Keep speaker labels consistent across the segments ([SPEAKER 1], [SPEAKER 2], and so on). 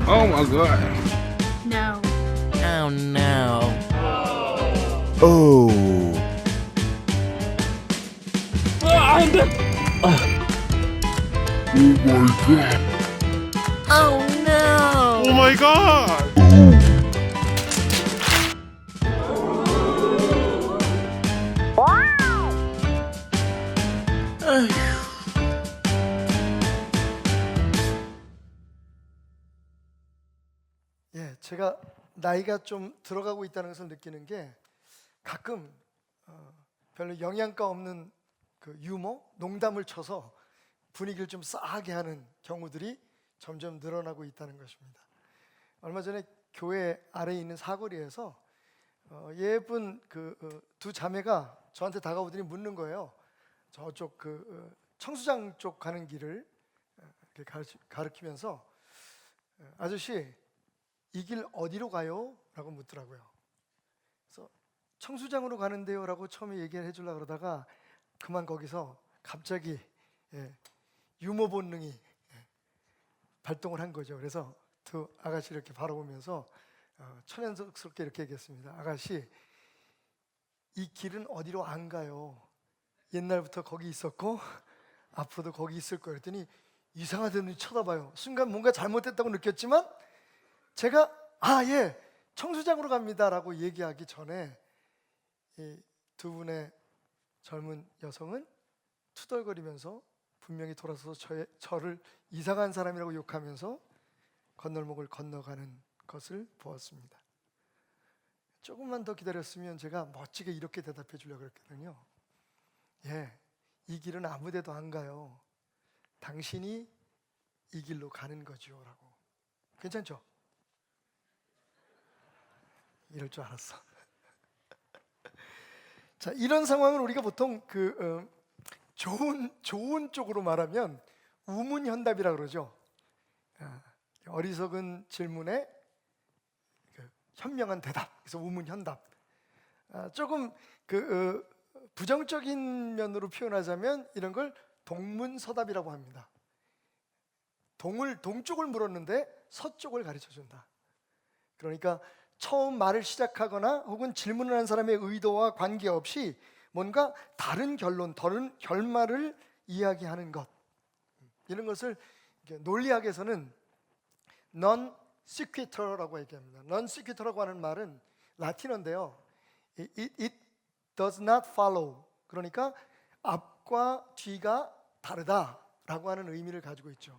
[SPEAKER 1] Oh my god.
[SPEAKER 2] No.
[SPEAKER 3] Oh no.
[SPEAKER 4] Oh.
[SPEAKER 1] 안 돼.
[SPEAKER 3] Oh no.
[SPEAKER 4] 오 마이 갓.
[SPEAKER 5] 예, 제가 나이가 좀 들어가고 있다는 것을 느끼는 게 가끔 별로 영양가 없는 그 유머, 농담을 쳐서 분위기를 좀 싸하게 하는 경우들이 점점 늘어나고 있다는 것입니다. 얼마 전에 교회 아래에 있는 사거리에서 예쁜 두 자매가 저한테 다가오더니 묻는 거예요. 저쪽 청수장 쪽 가는 길을 이렇게 가르치면서 아저씨, 이 길 어디로 가요? 라고 묻더라고요. 그래서 청수장으로 가는데요 라고 처음에 얘기를 해주려고 그러다가 그만 거기서 갑자기 유머 본능이 발동을 한 거죠. 그래서 두 아가씨를 이렇게 바라보면서 천연스럽게 이렇게 얘기했습니다. 아가씨, 이 길은 어디로 안 가요. 옛날부터 거기 있었고 앞으로도 거기 있을 거예요. 그랬더니 이상하더니 쳐다봐요. 순간 뭔가 잘못됐다고 느꼈지만 제가 예, 청수장으로 갑니다 라고 얘기하기 전에 이 두 분의 젊은 여성은 투덜거리면서 분명히 돌아서서 저를 이상한 사람이라고 욕하면서 건널목을 건너가는 것을 보았습니다. 조금만 더 기다렸으면 제가 멋지게 이렇게 대답해 주려고 했거든요. 예, 이 길은 아무 데도 안 가요. 당신이 이 길로 가는 거죠 라고. 괜찮죠? 이럴 줄 알았어. 자, 이런 상황을 우리가 보통 좋은 쪽으로 말하면 우문현답이라고 그러죠. 어리석은 질문에 현명한 대답. 그래서 우문현답. 조금 부정적인 면으로 표현하자면 이런 걸 동문서답이라고 합니다. 동쪽을 물었는데 서쪽을 가르쳐준다. 그러니까 처음 말을 시작하거나 혹은 질문을 하는 사람의 의도와 관계없이 뭔가 다른 결론, 다른 결말을 이야기하는 것, 이런 것을 논리학에서는 non sequitur라고 얘기합니다. non sequitur라고 하는 말은 라틴어인데요. It does not follow. 그러니까 앞과 뒤가 다르다라고 하는 의미를 가지고 있죠.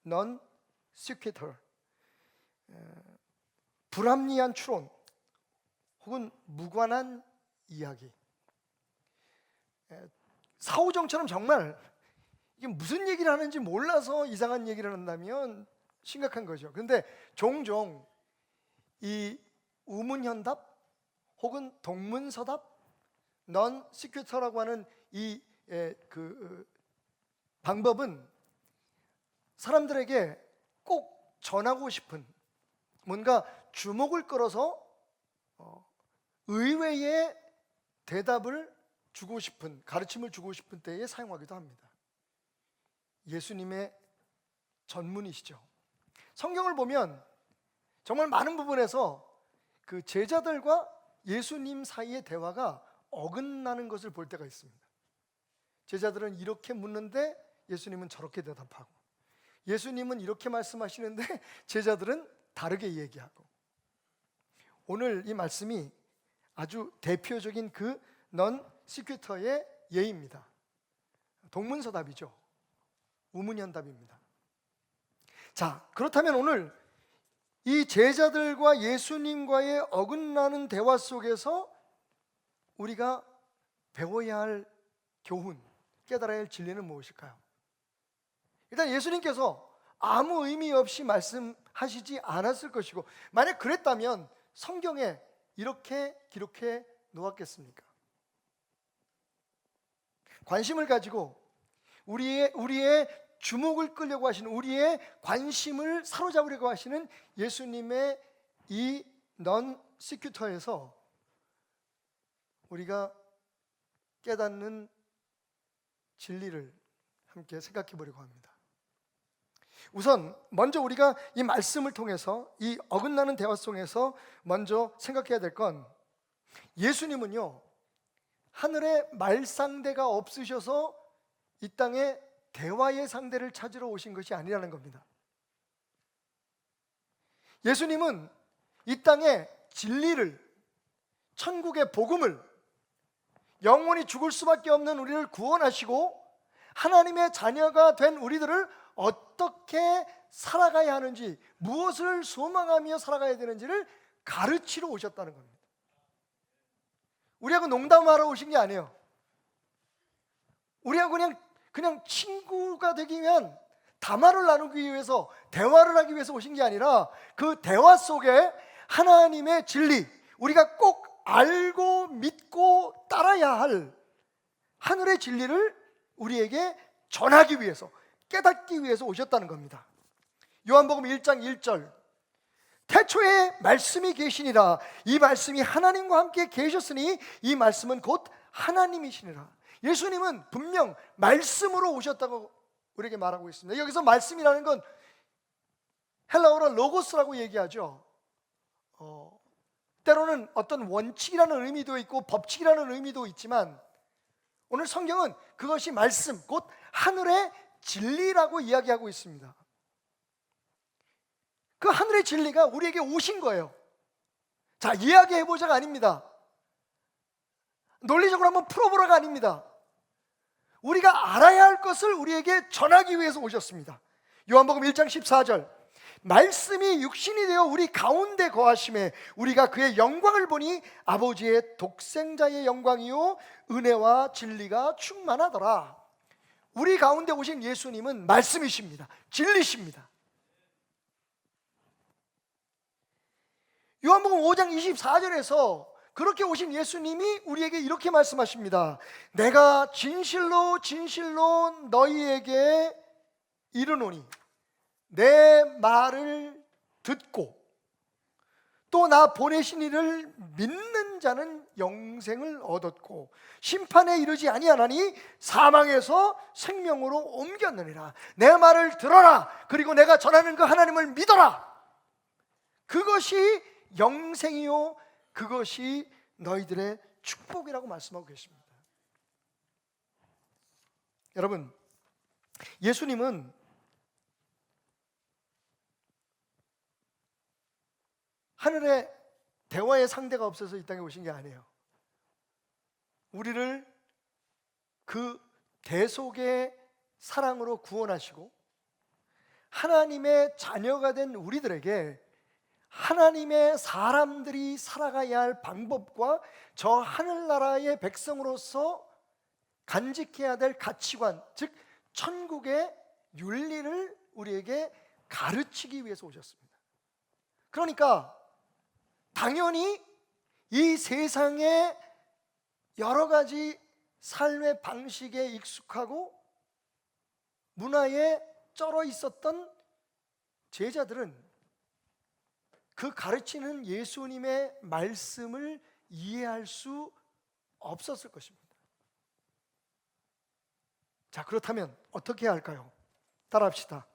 [SPEAKER 5] non sequitur. 불합리한 추론 혹은 무관한 이야기. 사후정처럼 정말 이게 무슨 얘기를 하는지 몰라서 이상한 얘기를 한다면 심각한 거죠. 그런데 종종 이 우문현답 혹은 동문서답, non sequitur라고 하는 이 방법은 사람들에게 꼭 전하고 싶은, 뭔가 주목을 끌어서 의외의 대답을 주고 싶은, 가르침을 주고 싶은 때에 사용하기도 합니다. 예수님의 전문이시죠. 성경을 보면 정말 많은 부분에서 그 제자들과 예수님 사이의 대화가 어긋나는 것을 볼 때가 있습니다. 제자들은 이렇게 묻는데 예수님은 저렇게 대답하고, 예수님은 이렇게 말씀하시는데 제자들은 다르게 얘기하고. 오늘 이 말씀이 아주 대표적인 non sequitur의 예입니다. 동문서답이죠. 우문현답입니다. 자, 그렇다면 오늘 이 제자들과 예수님과의 어긋나는 대화 속에서 우리가 배워야 할 교훈, 깨달아야 할 진리는 무엇일까요? 일단 예수님께서 아무 의미 없이 말씀하시지 않았을 것이고, 만약 그랬다면 성경에 이렇게 기록해 놓았겠습니까? 관심을 가지고 우리의 주목을 끌려고 하시는, 우리의 관심을 사로잡으려고 하시는 예수님의 이 non sequitur에서 우리가 깨닫는 진리를 함께 생각해 보려고 합니다. 우선 먼저 우리가 이 말씀을 통해서 이 어긋나는 대화 속에서 먼저 생각해야 될 건, 예수님은요 하늘에 말상대가 없으셔서 이 땅에 대화의 상대를 찾으러 오신 것이 아니라는 겁니다. 예수님은 이 땅에 진리를, 천국의 복음을, 영원히 죽을 수밖에 없는 우리를 구원하시고 하나님의 자녀가 된 우리들을 어떻게 살아가야 하는지, 무엇을 소망하며 살아가야 되는지를 가르치러 오셨다는 겁니다. 우리하고 농담하러 오신 게 아니에요. 우리하고 그냥 친구가 되기 위한, 담화를 나누기 위해서, 대화를 하기 위해서 오신 게 아니라 그 대화 속에 하나님의 진리, 우리가 꼭 알고 믿고 따라야 할 하늘의 진리를 우리에게 전하기 위해서, 깨닫기 위해서 오셨다는 겁니다. 요한복음 1장 1절, 태초에 말씀이 계시니라. 이 말씀이 하나님과 함께 계셨으니 이 말씀은 곧 하나님이시니라. 예수님은 분명 말씀으로 오셨다고 우리에게 말하고 있습니다. 여기서 말씀이라는 건 헬라어로 로고스라고 얘기하죠. 때로는 어떤 원칙이라는 의미도 있고 법칙이라는 의미도 있지만, 오늘 성경은 그것이 말씀, 곧 하늘의 진리라고 이야기하고 있습니다. 그 하늘의 진리가 우리에게 오신 거예요. 자, 이야기해보자가 아닙니다. 논리적으로 한번 풀어보라가 아닙니다. 우리가 알아야 할 것을 우리에게 전하기 위해서 오셨습니다. 요한복음 1장 14절, 말씀이 육신이 되어 우리 가운데 거하심에 우리가 그의 영광을 보니 아버지의 독생자의 영광이요 은혜와 진리가 충만하더라. 우리 가운데 오신 예수님은 말씀이십니다. 진리십니다. 요한복음 5장 24절에서 그렇게 오신 예수님이 우리에게 이렇게 말씀하십니다. 내가 진실로 진실로 너희에게 이르노니 내 말을 듣고 또 나 보내신 이를 믿는 자는 영생을 얻었고 심판에 이르지 아니하나니 사망에서 생명으로 옮겼느니라. 내 말을 들어라. 그리고 내가 전하는 그 하나님을 믿어라. 그것이 영생이요 그것이 너희들의 축복이라고 말씀하고 계십니다. 여러분, 예수님은 하늘에 대화의 상대가 없어서 이 땅에 오신 게 아니에요. 우리를 그 대속의 사랑으로 구원하시고 하나님의 자녀가 된 우리들에게 하나님의 사람들이 살아가야 할 방법과 저 하늘나라의 백성으로서 간직해야 될 가치관, 즉 천국의 윤리를 우리에게 가르치기 위해서 오셨습니다. 그러니까 당연히 이 세상의 여러 가지 삶의 방식에 익숙하고 문화에 쩔어 있었던 제자들은 그 가르치는 예수님의 말씀을 이해할 수 없었을 것입니다. 자, 그렇다면 어떻게 해야 할까요? 따라합시다.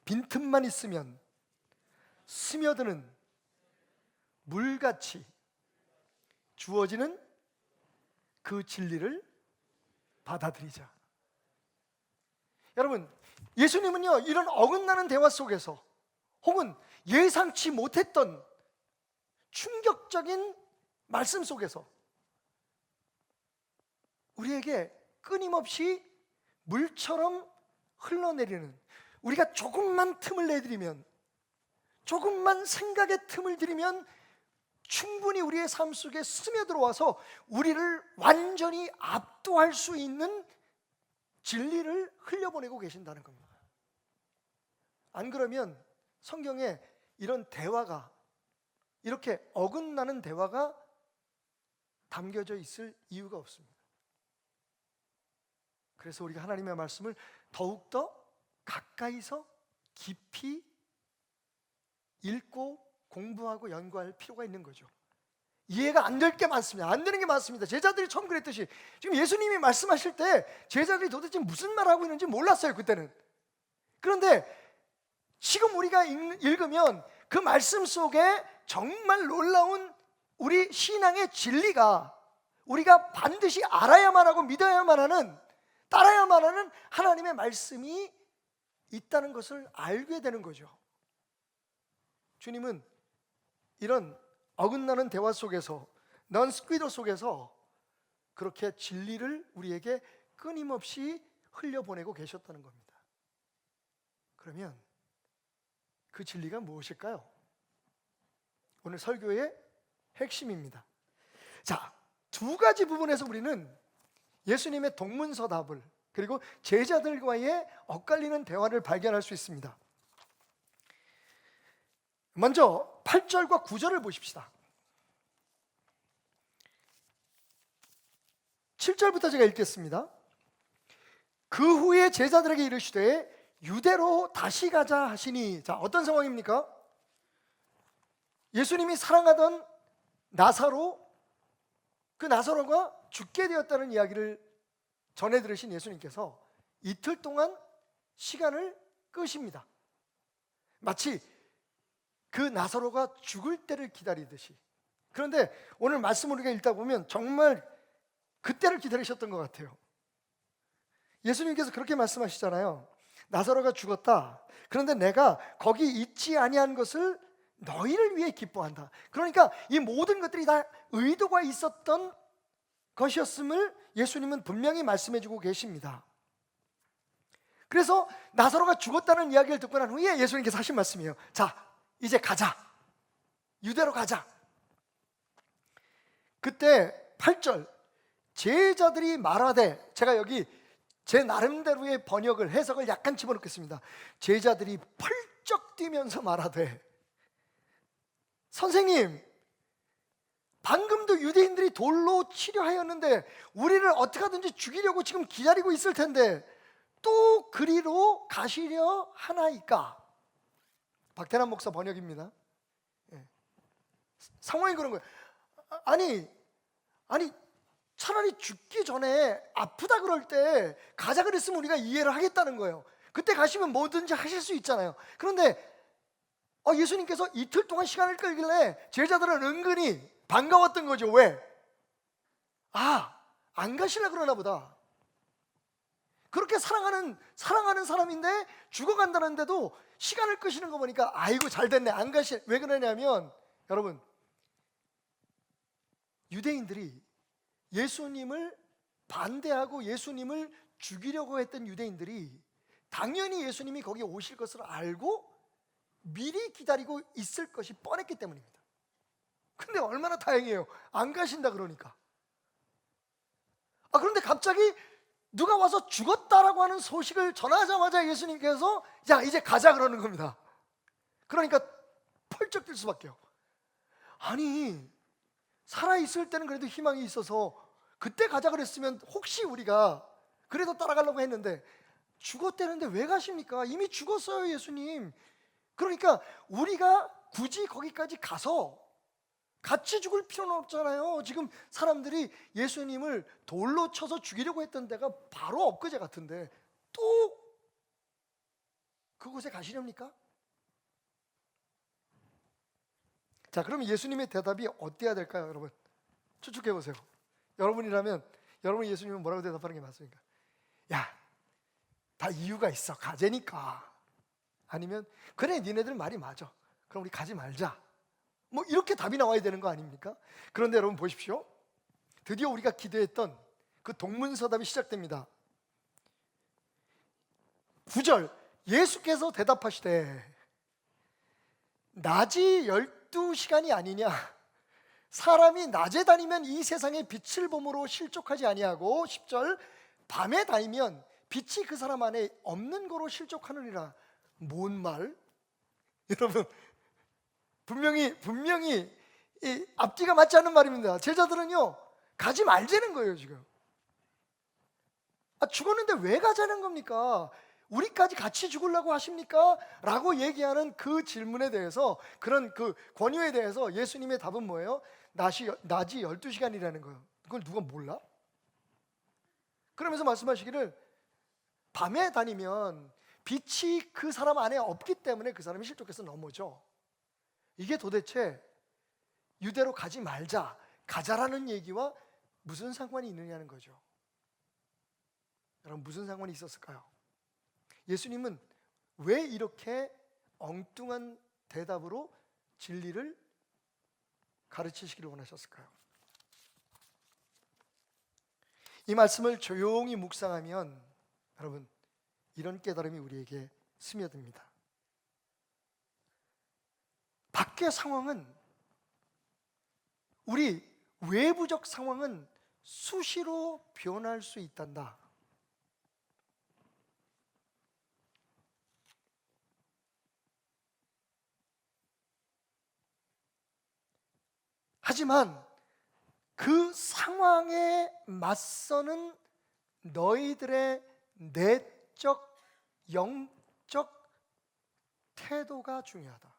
[SPEAKER 5] 빈틈만 있으면 스며드는 물같이 주어지는 그 진리를 받아들이자. 여러분, 예수님은요 이런 어긋나는 대화 속에서 혹은 예상치 못했던 충격적인 말씀 속에서 우리에게 끊임없이 물처럼 흘러내리는, 우리가 조금만 틈을 내드리면, 조금만 생각의 틈을 들이면 충분히 우리의 삶 속에 스며들어와서 우리를 완전히 압도할 수 있는 진리를 흘려보내고 계신다는 겁니다. 안 그러면 성경에 이런 대화가, 이렇게 어긋나는 대화가 담겨져 있을 이유가 없습니다. 그래서 우리가 하나님의 말씀을 더욱더 가까이서 깊이 읽고 공부하고 연구할 필요가 있는 거죠. 이해가 안 될 게 많습니다. 안 되는 게 많습니다. 제자들이 처음 그랬듯이 지금 예수님이 말씀하실 때 제자들이 도대체 무슨 말을 하고 있는지 몰랐어요, 그때는. 그런데 지금 우리가 읽으면 그 말씀 속에 정말 놀라운 우리 신앙의 진리가, 우리가 반드시 알아야만 하고 믿어야만 하는, 따라야만 하는 하나님의 말씀이 있다는 것을 알게 되는 거죠. 주님은 이런 어긋나는 대화 속에서, 넌스퀴더 속에서 그렇게 진리를 우리에게 끊임없이 흘려보내고 계셨다는 겁니다. 그러면 그 진리가 무엇일까요? 오늘 설교의 핵심입니다. 자, 두 가지 부분에서 우리는 예수님의 동문서답을, 그리고 제자들과의 엇갈리는 대화를 발견할 수 있습니다. 먼저 8절과 9절을 보십시다. 7절부터 제가 읽겠습니다. 그 후에 제자들에게 이르시되 유대로 다시 가자 하시니. 자, 어떤 상황입니까? 예수님이 사랑하던 나사로, 그 나사로가 죽게 되었다는 이야기를 전해 들으신 예수님께서 이틀 동안 시간을 끄십니다. 마치 그 나사로가 죽을 때를 기다리듯이. 그런데 오늘 말씀을 우리가 읽다 보면 정말 그때를 기다리셨던 것 같아요. 예수님께서 그렇게 말씀하시잖아요. 나사로가 죽었다. 그런데 내가 거기 있지 아니한 것을 너희를 위해 기뻐한다. 그러니까 이 모든 것들이 다 의도가 있었던 것이었음을 예수님은 분명히 말씀해주고 계십니다. 그래서 나사로가 죽었다는 이야기를 듣고 난 후에 예수님께서 하신 말씀이에요. 자, 이제 가자. 유대로 가자. 그때 8절, 제자들이 말하되, 제가 여기 제 나름대로의 번역을, 해석을 약간 집어넣겠습니다. 제자들이 펄쩍 뛰면서 말하되, 선생님, 방금도 유대인들이 돌로 치려 하였는데 우리를 어떻게 하든지 죽이려고 지금 기다리고 있을 텐데 또 그리로 가시려 하나이까? 박태남 목사 번역입니다. 상황이 그런 거예요. 아니 차라리 죽기 전에 아프다 그럴 때 가자 그랬으면 우리가 이해를 하겠다는 거예요. 그때 가시면 뭐든지 하실 수 있잖아요. 그런데 예수님께서 이틀 동안 시간을 끌길래 제자들은 은근히 반가웠던 거죠. 왜? 안 가시려 그러나 보다. 그렇게 사랑하는 사람인데 죽어간다는데도 시간을 끄시는 거 보니까 아이고 잘 됐네, 안 가시. 왜 그러냐면 여러분, 유대인들이 예수님을 반대하고 예수님을 죽이려고 했던 유대인들이 당연히 예수님이 거기 오실 것을 알고 미리 기다리고 있을 것이 뻔했기 때문입니다. 근데 얼마나 다행이에요. 안 가신다 그러니까. 그런데 갑자기 누가 와서 죽었다라고 하는 소식을 전하자마자 예수님께서 야, 이제 가자 그러는 겁니다. 그러니까 펄쩍 뛸 수밖에요. 아니, 살아있을 때는 그래도 희망이 있어서 그때 가자 그랬으면 혹시 우리가 그래도 따라가려고 했는데 죽었다는데 왜 가십니까? 이미 죽었어요, 예수님. 그러니까 우리가 굳이 거기까지 가서 같이 죽을 필요는 없잖아요. 지금 사람들이 예수님을 돌로 쳐서 죽이려고 했던 데가 바로 엊그제 같은데 또 그곳에 가시렵니까? 자, 그럼 예수님의 대답이 어때야 될까요, 여러분? 추측해 보세요. 여러분이라면 여러분 예수님은 뭐라고 대답하는 게 맞습니까? 야, 다 이유가 있어, 가재니까. 아니면 그래, 니네들 말이 맞아, 그럼 우리 가지 말자. 뭐 이렇게 답이 나와야 되는 거 아닙니까? 그런데 여러분 보십시오. 드디어 우리가 기대했던 그 동문서답이 시작됩니다. 9절, 예수께서 대답하시되 낮이 12시간이 아니냐? 사람이 낮에 다니면 이 세상에 빛을 봄으로 실족하지 아니하고, 10절, 밤에 다니면 빛이 그 사람 안에 없는 거로 실족하느니라. 뭔 말? 여러분, 분명히 이 앞뒤가 맞지 않는 말입니다. 제자들은요, 가지 말자는 거예요. 지금 죽었는데 왜 가자는 겁니까? 우리까지 같이 죽으려고 하십니까? 라고 얘기하는 그 질문에 대해서, 그런 그 권유에 대해서 예수님의 답은 뭐예요? 낮이 12시간이라는 거예요. 그걸 누가 몰라? 그러면서 말씀하시기를 밤에 다니면 빛이 그 사람 안에 없기 때문에 그 사람이 실족해서 넘어져. 이게 도대체 유대로 가지 말자, 가자라는 얘기와 무슨 상관이 있느냐는 거죠. 여러분, 무슨 상관이 있었을까요? 예수님은 왜 이렇게 엉뚱한 대답으로 진리를 가르치시기를 원하셨을까요? 이 말씀을 조용히 묵상하면 여러분, 이런 깨달음이 우리에게 스며듭니다. 밖의 상황은, 우리 외부적 상황은 수시로 변할 수 있단다. 하지만 그 상황에 맞서는 너희들의 내적, 영적 태도가 중요하다.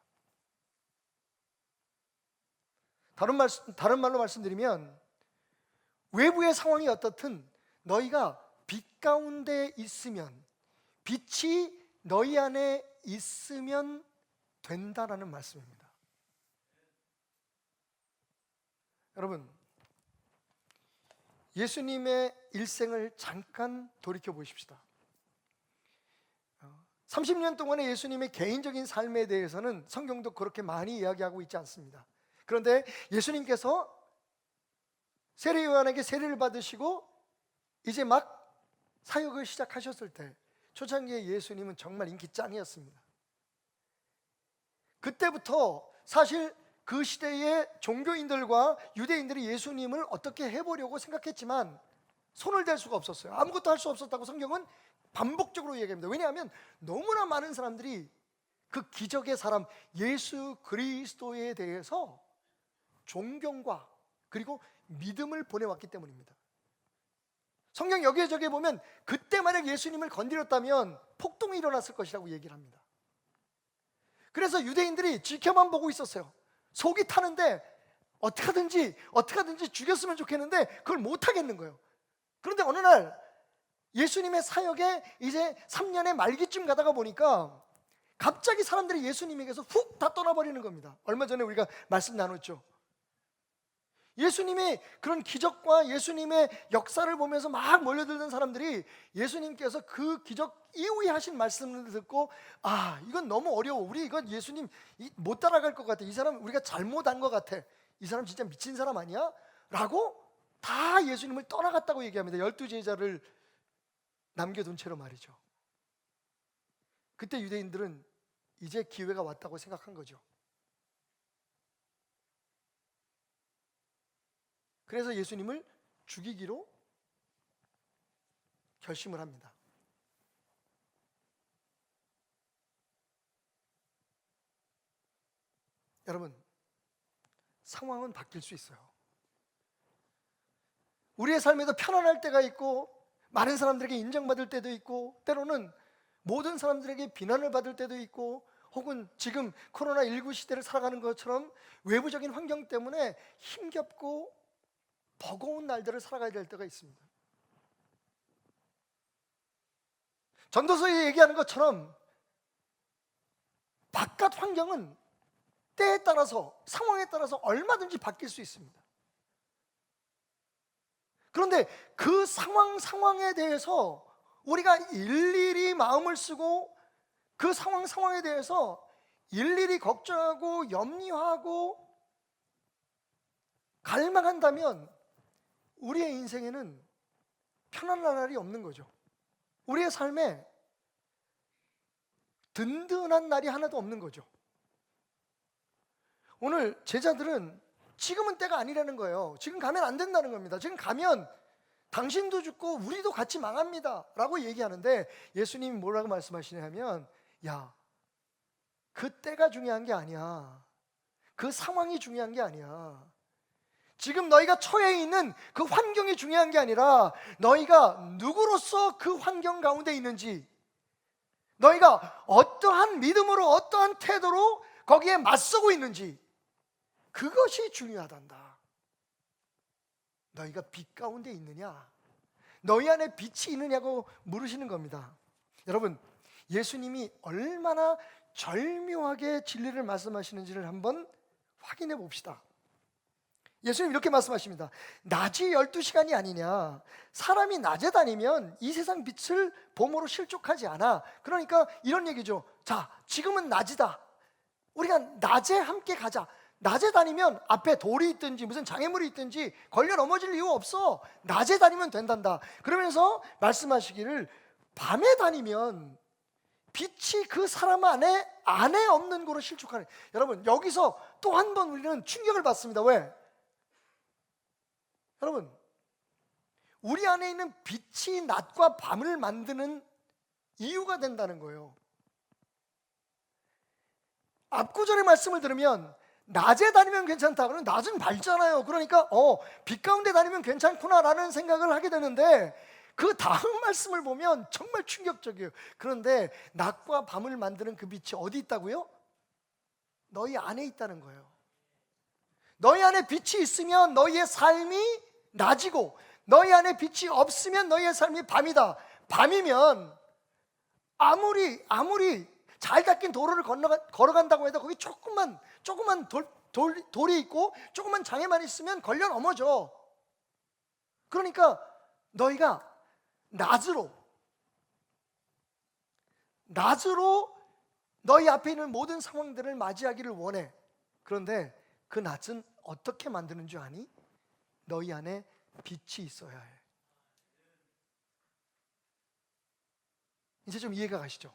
[SPEAKER 5] 다른 말로 말씀드리면, 외부의 상황이 어떻든 너희가 빛 가운데 있으면, 빛이 너희 안에 있으면 된다라는 말씀입니다. 여러분, 예수님의 일생을 잠깐 돌이켜 보십시다. 30년 동안의 예수님의 개인적인 삶에 대해서는 성경도 그렇게 많이 이야기하고 있지 않습니다. 그런데 예수님께서 세례 요한에게 세례를 받으시고 이제 막 사역을 시작하셨을 때, 초창기에 예수님은 정말 인기 짱이었습니다. 그때부터 사실 그 시대의 종교인들과 유대인들이 예수님을 어떻게 해보려고 생각했지만 손을 댈 수가 없었어요. 아무것도 할 수 없었다고 성경은 반복적으로 얘기합니다. 왜냐하면 너무나 많은 사람들이 그 기적의 사람 예수 그리스도에 대해서 존경과 그리고 믿음을 보내왔기 때문입니다. 성경 여기저기 보면 그때 만약 예수님을 건드렸다면 폭동이 일어났을 것이라고 얘기를 합니다. 그래서 유대인들이 지켜만 보고 있었어요. 속이 타는데 어떻게든지 죽였으면 좋겠는데 그걸 못 하겠는 거예요. 그런데 어느 날 예수님의 사역에 이제 3년의 말기쯤 가다가 보니까 갑자기 사람들이 예수님에게서 훅 다 떠나버리는 겁니다. 얼마 전에 우리가 말씀 나눴죠. 예수님의 그런 기적과 예수님의 역사를 보면서 막 몰려들던 사람들이 예수님께서 그 기적 이후에 하신 말씀을 듣고, 아, 이건 너무 어려워, 우리 이건 예수님 못 따라갈 것 같아, 이 사람 우리가 잘못한 것 같아, 이 사람 진짜 미친 사람 아니야? 라고 다 예수님을 떠나갔다고 얘기합니다. 12제자를 남겨둔 채로 말이죠. 그때 유대인들은 이제 기회가 왔다고 생각한 거죠. 그래서 예수님을 죽이기로 결심을 합니다. 여러분, 상황은 바뀔 수 있어요. 우리의 삶에도 편안할 때가 있고, 많은 사람들에게 인정받을 때도 있고, 때로는 모든 사람들에게 비난을 받을 때도 있고, 혹은 지금 코로나19 시대를 살아가는 것처럼 외부적인 환경 때문에 힘겹고 버거운 날들을 살아가야 될 때가 있습니다. 전도서에 얘기하는 것처럼 바깥 환경은 때에 따라서, 상황에 따라서 얼마든지 바뀔 수 있습니다. 그런데 그 상황에 대해서 우리가 일일이 마음을 쓰고 그 상황에 대해서 일일이 걱정하고 염려하고 갈망한다면 우리의 인생에는 편안한 날이 없는 거죠. 우리의 삶에 든든한 날이 하나도 없는 거죠. 오늘 제자들은 지금은 때가 아니라는 거예요. 지금 가면 안 된다는 겁니다. 지금 가면 당신도 죽고 우리도 같이 망합니다 라고 얘기하는데, 예수님이 뭐라고 말씀하시냐면, 야, 그 때가 중요한 게 아니야, 그 상황이 중요한 게 아니야, 지금 너희가 처해 있는 그 환경이 중요한 게 아니라 너희가 누구로서 그 환경 가운데 있는지, 너희가 어떠한 믿음으로 어떠한 태도로 거기에 맞서고 있는지, 그것이 중요하단다. 너희가 빛 가운데 있느냐, 너희 안에 빛이 있느냐고 물으시는 겁니다. 여러분, 예수님이 얼마나 절묘하게 진리를 말씀하시는지를 한번 확인해 봅시다. 예수님 이렇게 말씀하십니다. 낮이 12시간이 아니냐. 사람이 낮에 다니면 이 세상 빛을 봄으로 실족하지 않아. 그러니까 이런 얘기죠. 자, 지금은 낮이다. 우리가 낮에 함께 가자. 낮에 다니면 앞에 돌이 있든지 무슨 장애물이 있든지 걸려 넘어질 이유 없어. 낮에 다니면 된단다. 그러면서 말씀하시기를 밤에 다니면 빛이 그 사람 안에 없는 곳으로 실족하는. 여러분, 여기서 또 한 번 우리는 충격을 받습니다. 왜? 여러분, 우리 안에 있는 빛이 낮과 밤을 만드는 이유가 된다는 거예요. 앞구절의 말씀을 들으면 낮에 다니면 괜찮다. 그럼 낮은 밝잖아요. 그러니까 빛 가운데 다니면 괜찮구나라는 생각을 하게 되는데, 그 다음 말씀을 보면 정말 충격적이에요. 그런데 낮과 밤을 만드는 그 빛이 어디 있다고요? 너희 안에 있다는 거예요. 너희 안에 빛이 있으면 너희의 삶이 낮이고, 너희 안에 빛이 없으면 너희의 삶이 밤이다. 밤이면 아무리 잘 닦인 도로를 걸어간다고 해도 거기 조그만 돌이 있고 조그만 장애만 있으면 걸려 넘어져. 그러니까 너희가 낮으로 너희 앞에 있는 모든 상황들을 맞이하기를 원해. 그런데 그 낮은 어떻게 만드는 줄 아니? 너희 안에 빛이 있어야 해. 이제 좀 이해가 가시죠?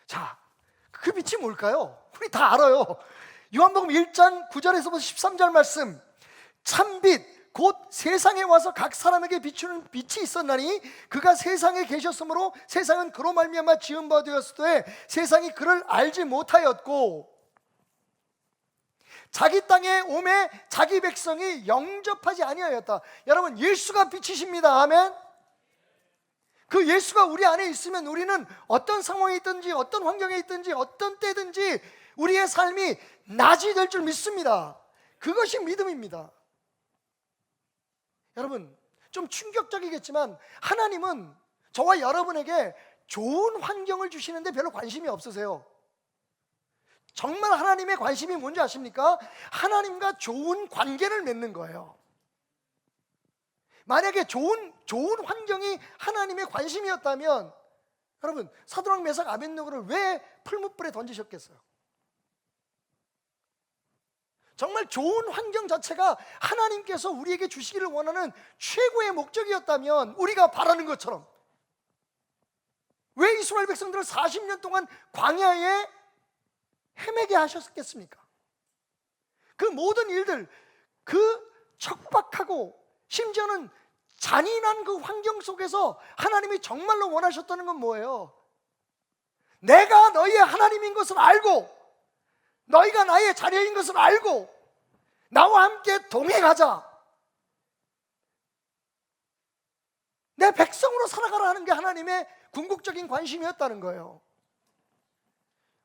[SPEAKER 5] 자, 그 빛이 뭘까요? 우리 다 알아요. 요한복음 1장 9절에서부터 13절 말씀. 참빛 곧 세상에 와서 각 사람에게 비추는 빛이 있었나니 그가 세상에 계셨으므로 세상은 그로 말미암아 지은 바 되었으되 세상이 그를 알지 못하였고 자기 땅에 오매 자기 백성이 영접하지 아니하였다. 여러분, 예수가 빛이십니다. 아멘. 그 예수가 우리 안에 있으면 우리는 어떤 상황에 있든지 어떤 환경에 있든지 어떤 때든지 우리의 삶이 낮이 될 줄 믿습니다. 그것이 믿음입니다. 여러분, 좀 충격적이겠지만 하나님은 저와 여러분에게 좋은 환경을 주시는데 별로 관심이 없으세요. 정말 하나님의 관심이 뭔지 아십니까? 하나님과 좋은 관계를 맺는 거예요. 만약에 좋은 환경이 하나님의 관심이었다면 여러분, 사드락 메삭 아벳느고를 왜 풀무불에 던지셨겠어요? 정말 좋은 환경 자체가 하나님께서 우리에게 주시기를 원하는 최고의 목적이었다면 우리가 바라는 것처럼 왜 이스라엘 백성들을 40년 동안 광야에 헤매게 하셨겠습니까? 그 모든 일들, 그 척박하고 심지어는 잔인한 그 환경 속에서 하나님이 정말로 원하셨다는 건 뭐예요? 내가 너희의 하나님인 것을 알고 너희가 나의 자녀인 것을 알고 나와 함께 동행하자. 내 백성으로 살아가라 하는 게 하나님의 궁극적인 관심이었다는 거예요.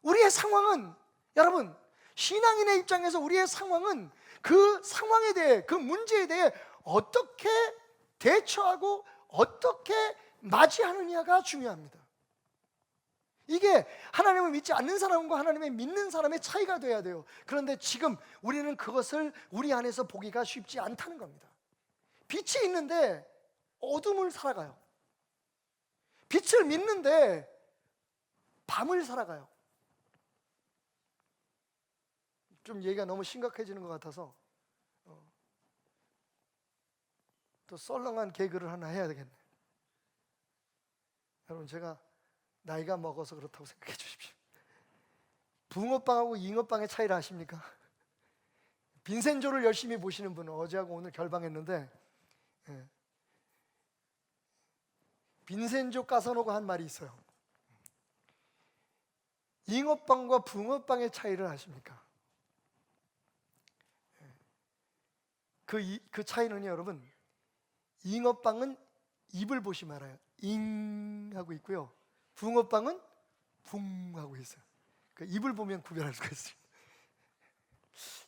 [SPEAKER 5] 우리의 상황은, 여러분, 신앙인의 입장에서 우리의 상황은 그 상황에 대해, 그 문제에 대해 어떻게 대처하고 어떻게 맞이하느냐가 중요합니다. 이게 하나님을 믿지 않는 사람과 하나님을 믿는 사람의 차이가 돼야 돼요. 그런데 지금 우리는 그것을 우리 안에서 보기가 쉽지 않다는 겁니다. 빛이 있는데 어둠을 살아가요. 빛을 믿는데 밤을 살아가요. 좀 얘기가 너무 심각해지는 것 같아서 또 썰렁한 개그를 하나 해야 되겠네. 여러분, 제가 나이가 먹어서 그렇다고 생각해 주십시오. 붕어빵하고 잉어빵의 차이를 아십니까? 빈센조를 열심히 보시는 분은 어제하고 오늘 결방했는데 빈센조 까사노가 한 말이 있어요. 잉어빵과 붕어빵의 차이를 아십니까? 그 차이는요, 여러분, 잉어빵은 입을 보시면 알아요. 잉 하고 있고요, 붕어빵은 붕 하고 있어요. 그 입을 보면 구별할 수가 있어요.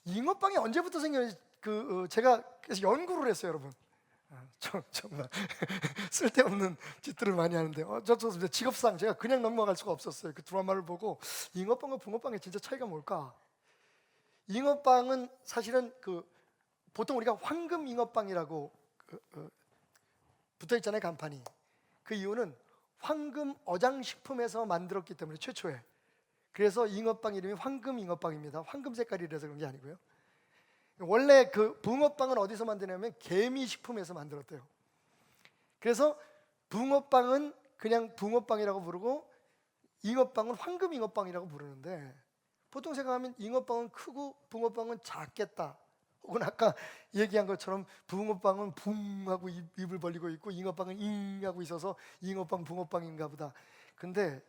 [SPEAKER 5] 잉어빵이 언제부터 생겼는지 제가 그래서 연구를 했어요, 여러분. 정말 쓸데없는 짓들을 많이 하는데 좋습니다. 직업상 제가 그냥 넘어갈 수가 없었어요. 그 드라마를 보고 잉어빵과 붕어빵의 진짜 차이가 뭘까? 잉어빵은 사실은 보통 우리가 황금 잉어빵이라고 붙어 있잖아요, 간판이. 그 이유는 황금 어장식품에서 만들었기 때문에 최초에. 그래서 잉어빵 이름이 황금 잉어빵입니다. 황금 색깔이라서 그런 게 아니고요. 원래 그 붕어빵은 어디서 만드냐면 개미식품에서 만들었대요. 그래서 붕어빵은 그냥 붕어빵이라고 부르고 잉어빵은 황금 잉어빵이라고 부르는데, 보통 생각하면 잉어빵은 크고 붕어빵은 작겠다, 혹은 아까 얘기한 것처럼 붕어빵은 붕 하고 입을 벌리고 있고 잉어빵은 잉 하고 있어서 잉어빵 붕어빵인가 보다. 근데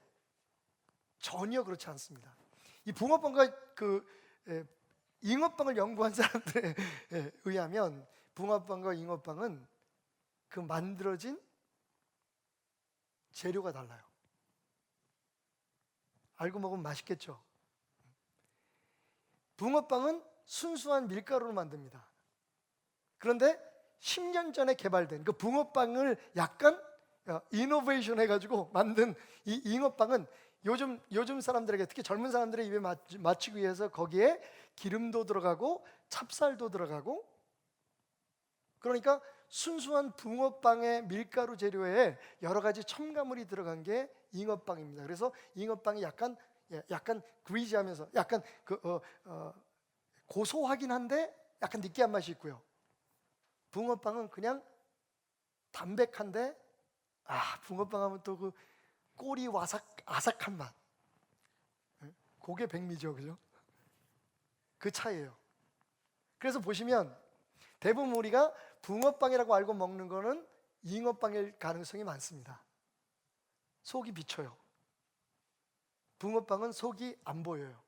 [SPEAKER 5] 전혀 그렇지 않습니다. 이 붕어빵과 잉어빵을 연구한 사람들에 의하면 붕어빵과 잉어빵은 그 만들어진 재료가 달라요. 알고 먹으면 맛있겠죠. 붕어빵은 순수한 밀가루로 만듭니다. 그런데 10년 전에 개발된 그 붕어빵을 약간 이노베이션 해가지고 만든 이 잉어빵은 요즘 사람들에게, 특히 젊은 사람들의 입에 맞추기 위해서 거기에 기름도 들어가고 찹쌀도 들어가고, 그러니까 순수한 붕어빵의 밀가루 재료에 여러 가지 첨가물이 들어간 게 잉어빵입니다. 그래서 잉어빵이 약간 그리지하면서 약간 고소하긴 한데 약간 느끼한 맛이 있고요. 붕어빵은 그냥 담백한데 붕어빵 하면 또 그 꼬리 아삭한 맛, 그게 백미죠, 그죠? 그 차이예요. 그래서 보시면 대부분 우리가 붕어빵이라고 알고 먹는 거는 잉어빵일 가능성이 많습니다. 속이 비쳐요. 붕어빵은 속이 안 보여요.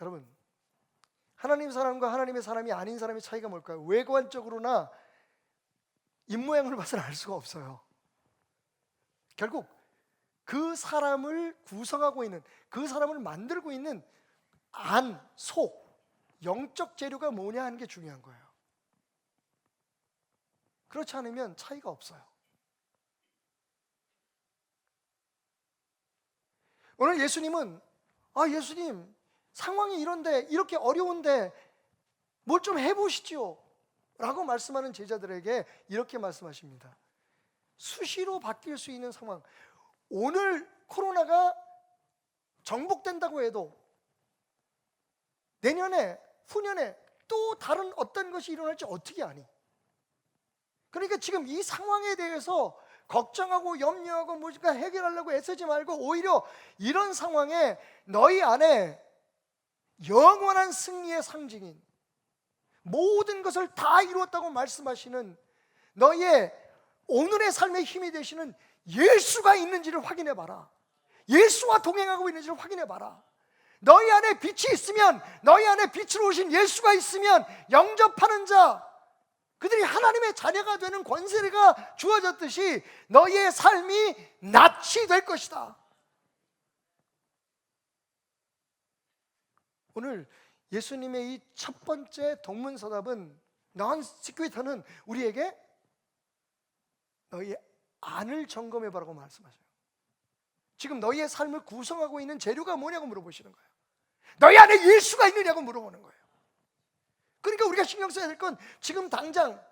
[SPEAKER 5] 여러분, 하나님 사람과 하나님의 사람이 아닌 사람의 차이가 뭘까요? 외관적으로나 입모양을 봐서는 알 수가 없어요. 결국 그 사람을 구성하고 있는, 그 사람을 만들고 있는 안, 속, 영적 재료가 뭐냐 하는 게 중요한 거예요. 그렇지 않으면 차이가 없어요. 오늘 예수님은 예수님, 상황이 이런데, 이렇게 어려운데 뭘 좀 해보시죠 라고 말씀하는 제자들에게 이렇게 말씀하십니다. 수시로 바뀔 수 있는 상황, 오늘 코로나가 정복된다고 해도 내년에, 후년에 또 다른 어떤 것이 일어날지 어떻게 아니? 그러니까 지금 이 상황에 대해서 걱정하고 염려하고 뭔가 해결하려고 애쓰지 말고 오히려 이런 상황에 너희 안에 영원한 승리의 상징인, 모든 것을 다 이루었다고 말씀하시는 너희의 오늘의 삶의 힘이 되시는 예수가 있는지를 확인해 봐라. 예수와 동행하고 있는지를 확인해 봐라. 너희 안에 빛이 있으면, 너희 안에 빛으로 오신 예수가 있으면 영접하는 자, 그들이 하나님의 자녀가 되는 권세가 주어졌듯이 너희의 삶이 낯이 될 것이다. 오늘 예수님의 이 첫 번째 동문서답은, non-sequitur는 우리에게 너희 안을 점검해 보라고 말씀하셔요. 지금 너희의 삶을 구성하고 있는 재료가 뭐냐고 물어보시는 거예요. 너희 안에 예수가 있느냐고 물어보는 거예요. 그러니까 우리가 신경 써야 될 건 지금 당장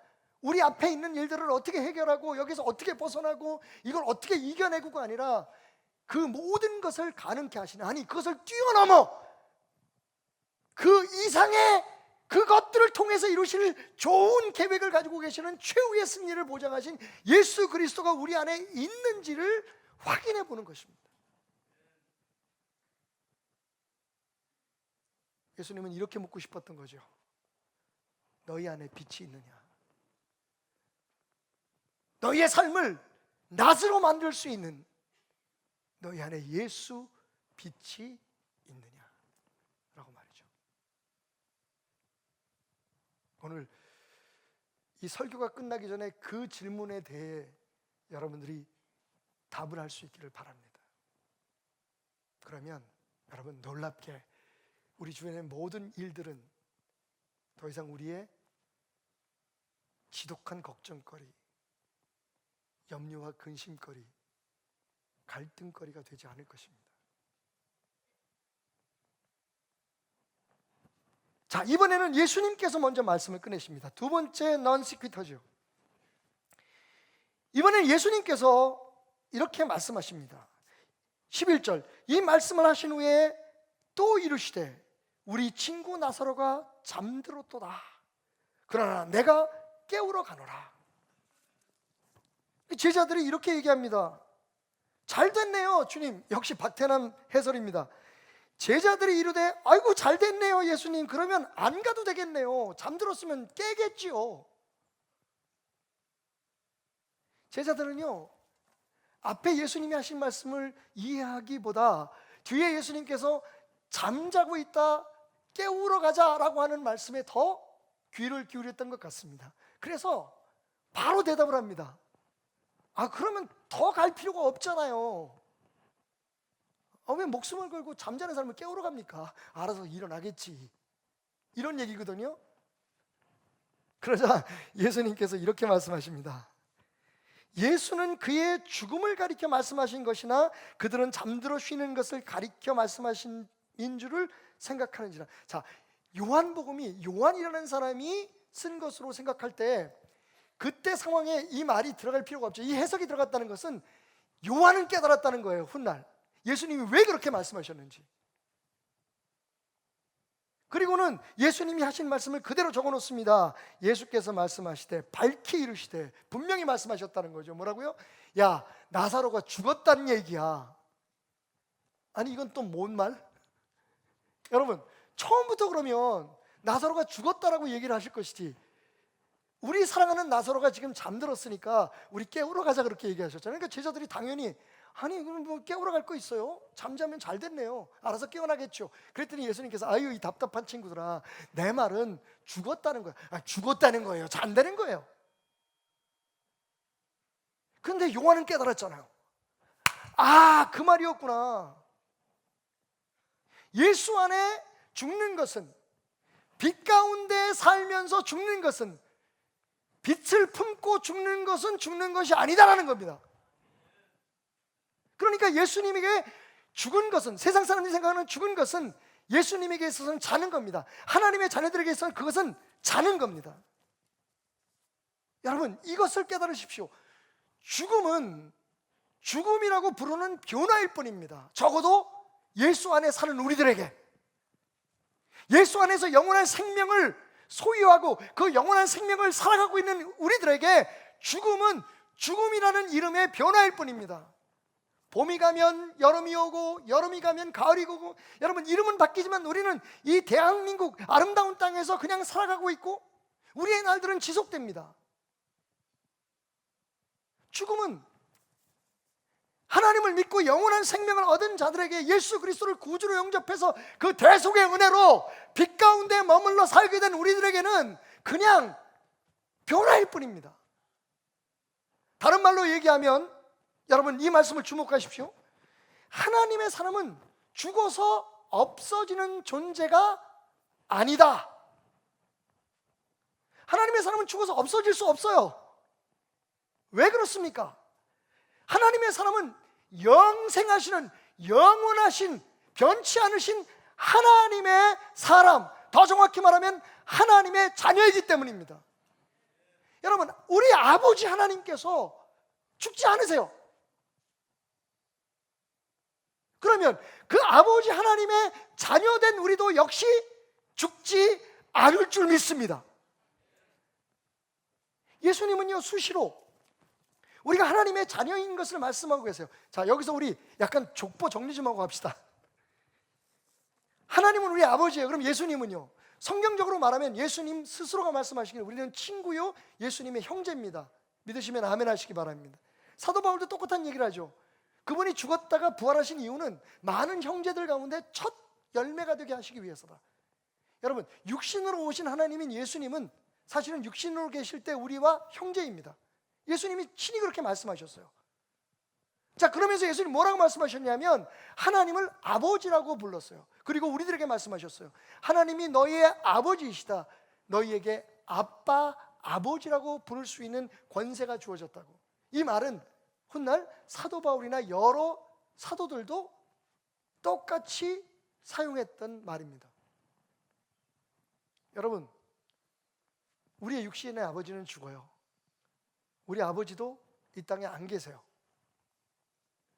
[SPEAKER 5] 우리 앞에 있는 일들을 어떻게 해결하고 여기서 어떻게 벗어나고 이걸 어떻게 이겨내고가 아니라 그 모든 것을 가능케 하시는, 아니 그것을 뛰어넘어 그 이상의 그것들을 통해서 이루실 좋은 계획을 가지고 계시는 최후의 승리를 보장하신 예수 그리스도가 우리 안에 있는지를 확인해 보는 것입니다. 예수님은 이렇게 묻고 싶었던 거죠. 너희 안에 빛이 있느냐? 너희의 삶을 낫으로 만들 수 있는 너희 안에 예수 빛이 있느냐? 라고 말이죠. 오늘 이 설교가 끝나기 전에 그 질문에 대해 여러분들이 답을 할 수 있기를 바랍니다. 그러면 여러분, 놀랍게 우리 주변의 모든 일들은 더 이상 우리의 지독한 걱정거리, 염려와 근심거리, 갈등거리가 되지 않을 것입니다. 자, 이번에는 예수님께서 먼저 말씀을 꺼내십니다. 두 번째 non-sequitur죠. 이번엔 예수님께서 이렇게 말씀하십니다. 11절, 이 말씀을 하신 후에 또 이르시되 우리 친구 나사로가 잠들었도다. 그러나 내가 깨우러 가노라. 제자들이 이렇게 얘기합니다. 잘 됐네요, 주님. 역시 박태남 해설입니다. 제자들이 이르되 아이고 잘 됐네요, 예수님. 그러면 안 가도 되겠네요. 잠들었으면 깨겠지요. 제자들은요, 앞에 예수님이 하신 말씀을 이해하기보다 뒤에 예수님께서 잠자고 있다, 깨우러 가자라고 하는 말씀에 더 귀를 기울였던 것 같습니다. 그래서 바로 대답을 합니다. 아, 그러면 더 갈 필요가 없잖아요. 왜 목숨을 걸고 잠자는 사람을 깨우러 갑니까? 알아서 일어나겠지, 이런 얘기거든요. 그러자 예수님께서 이렇게 말씀하십니다. 예수는 그의 죽음을 가리켜 말씀하신 것이나 그들은 잠들어 쉬는 것을 가리켜 말씀하신 인 줄을 생각하는지라. 자, 요한복음이 요한이라는 사람이 쓴 것으로 생각할 때 그때 상황에 이 말이 들어갈 필요가 없죠. 이 해석이 들어갔다는 것은 요한은 깨달았다는 거예요. 훗날 예수님이 왜 그렇게 말씀하셨는지. 그리고는 예수님이 하신 말씀을 그대로 적어놓습니다. 예수께서 말씀하시되 밝히 이르시되, 분명히 말씀하셨다는 거죠. 뭐라고요? 야, 나사로가 죽었다는 얘기야. 아니, 이건 또 뭔 말? 여러분, 처음부터 그러면 나사로가 죽었다라고 얘기를 하실 것이지, 우리 사랑하는 나사로가 지금 잠들었으니까 우리 깨우러 가자 그렇게 얘기하셨잖아요. 그러니까 제자들이 당연히 아니, 그럼 뭐 깨우러 갈 거 있어요? 잠자면 잘 됐네요. 알아서 깨어나겠죠. 그랬더니 예수님께서 아유, 이 답답한 친구들아, 내 말은 죽었다는 거야. 죽었다는 거예요. 잠드는 거예요. 그런데 요한은 깨달았잖아요. 아, 그 말이었구나. 예수 안에 죽는 것은, 빛 가운데 살면서 죽는 것은, 빛을 품고 죽는 것은 죽는 것이 아니다라는 겁니다. 그러니까 예수님에게 죽은 것은, 세상 사람들이 생각하는 죽은 것은 예수님에게 있어서는 자는 겁니다. 하나님의 자녀들에게 있어서는 그것은 자는 겁니다. 여러분, 이것을 깨달으십시오. 죽음은 죽음이라고 부르는 변화일 뿐입니다. 적어도 예수 안에 사는 우리들에게, 예수 안에서 영원한 생명을 소유하고 그 영원한 생명을 살아가고 있는 우리들에게 죽음은 죽음이라는 이름의 변화일 뿐입니다. 봄이 가면 여름이 오고, 여름이 가면 가을이 오고, 여러분, 이름은 바뀌지만 우리는 이 대한민국 아름다운 땅에서 그냥 살아가고 있고 우리의 날들은 지속됩니다. 죽음은 하나님을 믿고 영원한 생명을 얻은 자들에게 예수 그리스도를 구주로 영접해서 그 대속의 은혜로 빛 가운데 머물러 살게 된 우리들에게는 그냥 변화일 뿐입니다. 다른 말로 얘기하면, 여러분 이 말씀을 주목하십시오. 하나님의 사람은 죽어서 없어지는 존재가 아니다. 하나님의 사람은 죽어서 없어질 수 없어요. 왜 그렇습니까? 하나님의 사람은 영생하시는, 영원하신, 변치 않으신 하나님의 사람, 더 정확히 말하면 하나님의 자녀이기 때문입니다. 여러분, 우리 아버지 하나님께서 죽지 않으세요. 그러면 그 아버지 하나님의 자녀된 우리도 역시 죽지 않을 줄 믿습니다. 예수님은요, 수시로 우리가 하나님의 자녀인 것을 말씀하고 계세요. 자, 여기서 우리 약간 족보 정리 좀 하고 갑시다. 하나님은 우리 아버지예요. 그럼 예수님은요? 성경적으로 말하면 예수님 스스로가 말씀하시기를 우리는 친구요 예수님의 형제입니다. 믿으시면 아멘 하시기 바랍니다. 사도 바울도 똑같은 얘기를 하죠. 그분이 죽었다가 부활하신 이유는 많은 형제들 가운데 첫 열매가 되게 하시기 위해서다. 여러분, 육신으로 오신 하나님인 예수님은 사실은 육신으로 계실 때 우리와 형제입니다. 예수님이 친히 그렇게 말씀하셨어요. 자, 그러면서 예수님 뭐라고 말씀하셨냐면 하나님을 아버지라고 불렀어요. 그리고 우리들에게 말씀하셨어요. 하나님이 너희의 아버지이시다. 너희에게 아빠, 아버지라고 부를 수 있는 권세가 주어졌다고. 이 말은 훗날 사도 바울이나 여러 사도들도 똑같이 사용했던 말입니다. 여러분, 우리의 육신의 아버지는 죽어요. 우리 아버지도 이 땅에 안 계세요.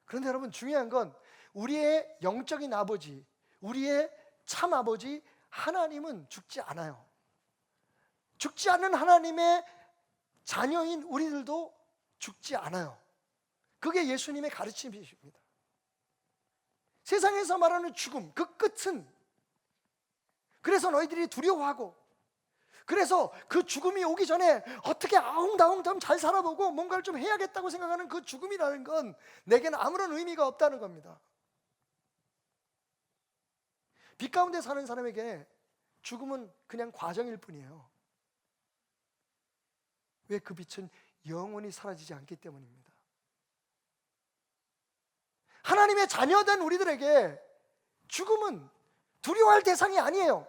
[SPEAKER 5] 그런데 여러분, 중요한 건 우리의 영적인 아버지, 우리의 참 아버지 하나님은 죽지 않아요. 죽지 않는 하나님의 자녀인 우리들도 죽지 않아요. 그게 예수님의 가르침이십니다. 세상에서 말하는 죽음, 그 끝은, 그래서 너희들이 두려워하고, 그래서 그 죽음이 오기 전에 어떻게 아웅다웅 좀 잘 살아보고 뭔가를 좀 해야겠다고 생각하는 그 죽음이라는 건 내게는 아무런 의미가 없다는 겁니다. 빛 가운데 사는 사람에게 죽음은 그냥 과정일 뿐이에요. 왜? 그 빛은 영원히 사라지지 않기 때문입니다. 하나님의 자녀된 우리들에게 죽음은 두려워할 대상이 아니에요.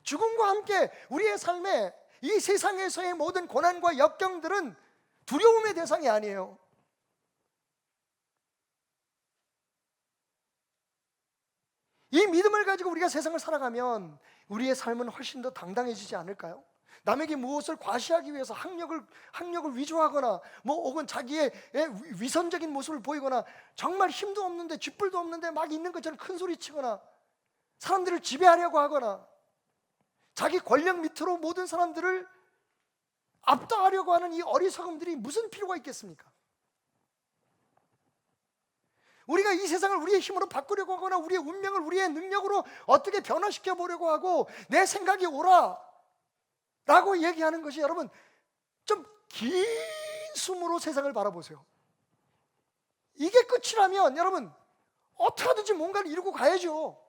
[SPEAKER 5] 죽음과 함께 우리의 삶에 이 세상에서의 모든 고난과 역경들은 두려움의 대상이 아니에요. 이 믿음을 가지고 우리가 세상을 살아가면 우리의 삶은 훨씬 더 당당해지지 않을까요? 남에게 무엇을 과시하기 위해서 학력을 위조하거나 혹은 자기의 위선적인 모습을 보이거나 정말 힘도 없는데 쥐뿔도 없는데 막 있는 것처럼 큰 소리 치거나 사람들을 지배하려고 하거나 자기 권력 밑으로 모든 사람들을 압도하려고 하는 이 어리석음들이 무슨 필요가 있겠습니까? 우리가 이 세상을 우리의 힘으로 바꾸려고 하거나 우리의 운명을 우리의 능력으로 어떻게 변화시켜 보려고 하고 내 생각이 옳아 라고 얘기하는 것이, 여러분, 좀 긴 숨으로 세상을 바라보세요. 이게 끝이라면 여러분 어떻게 하든지 뭔가를 이루고 가야죠.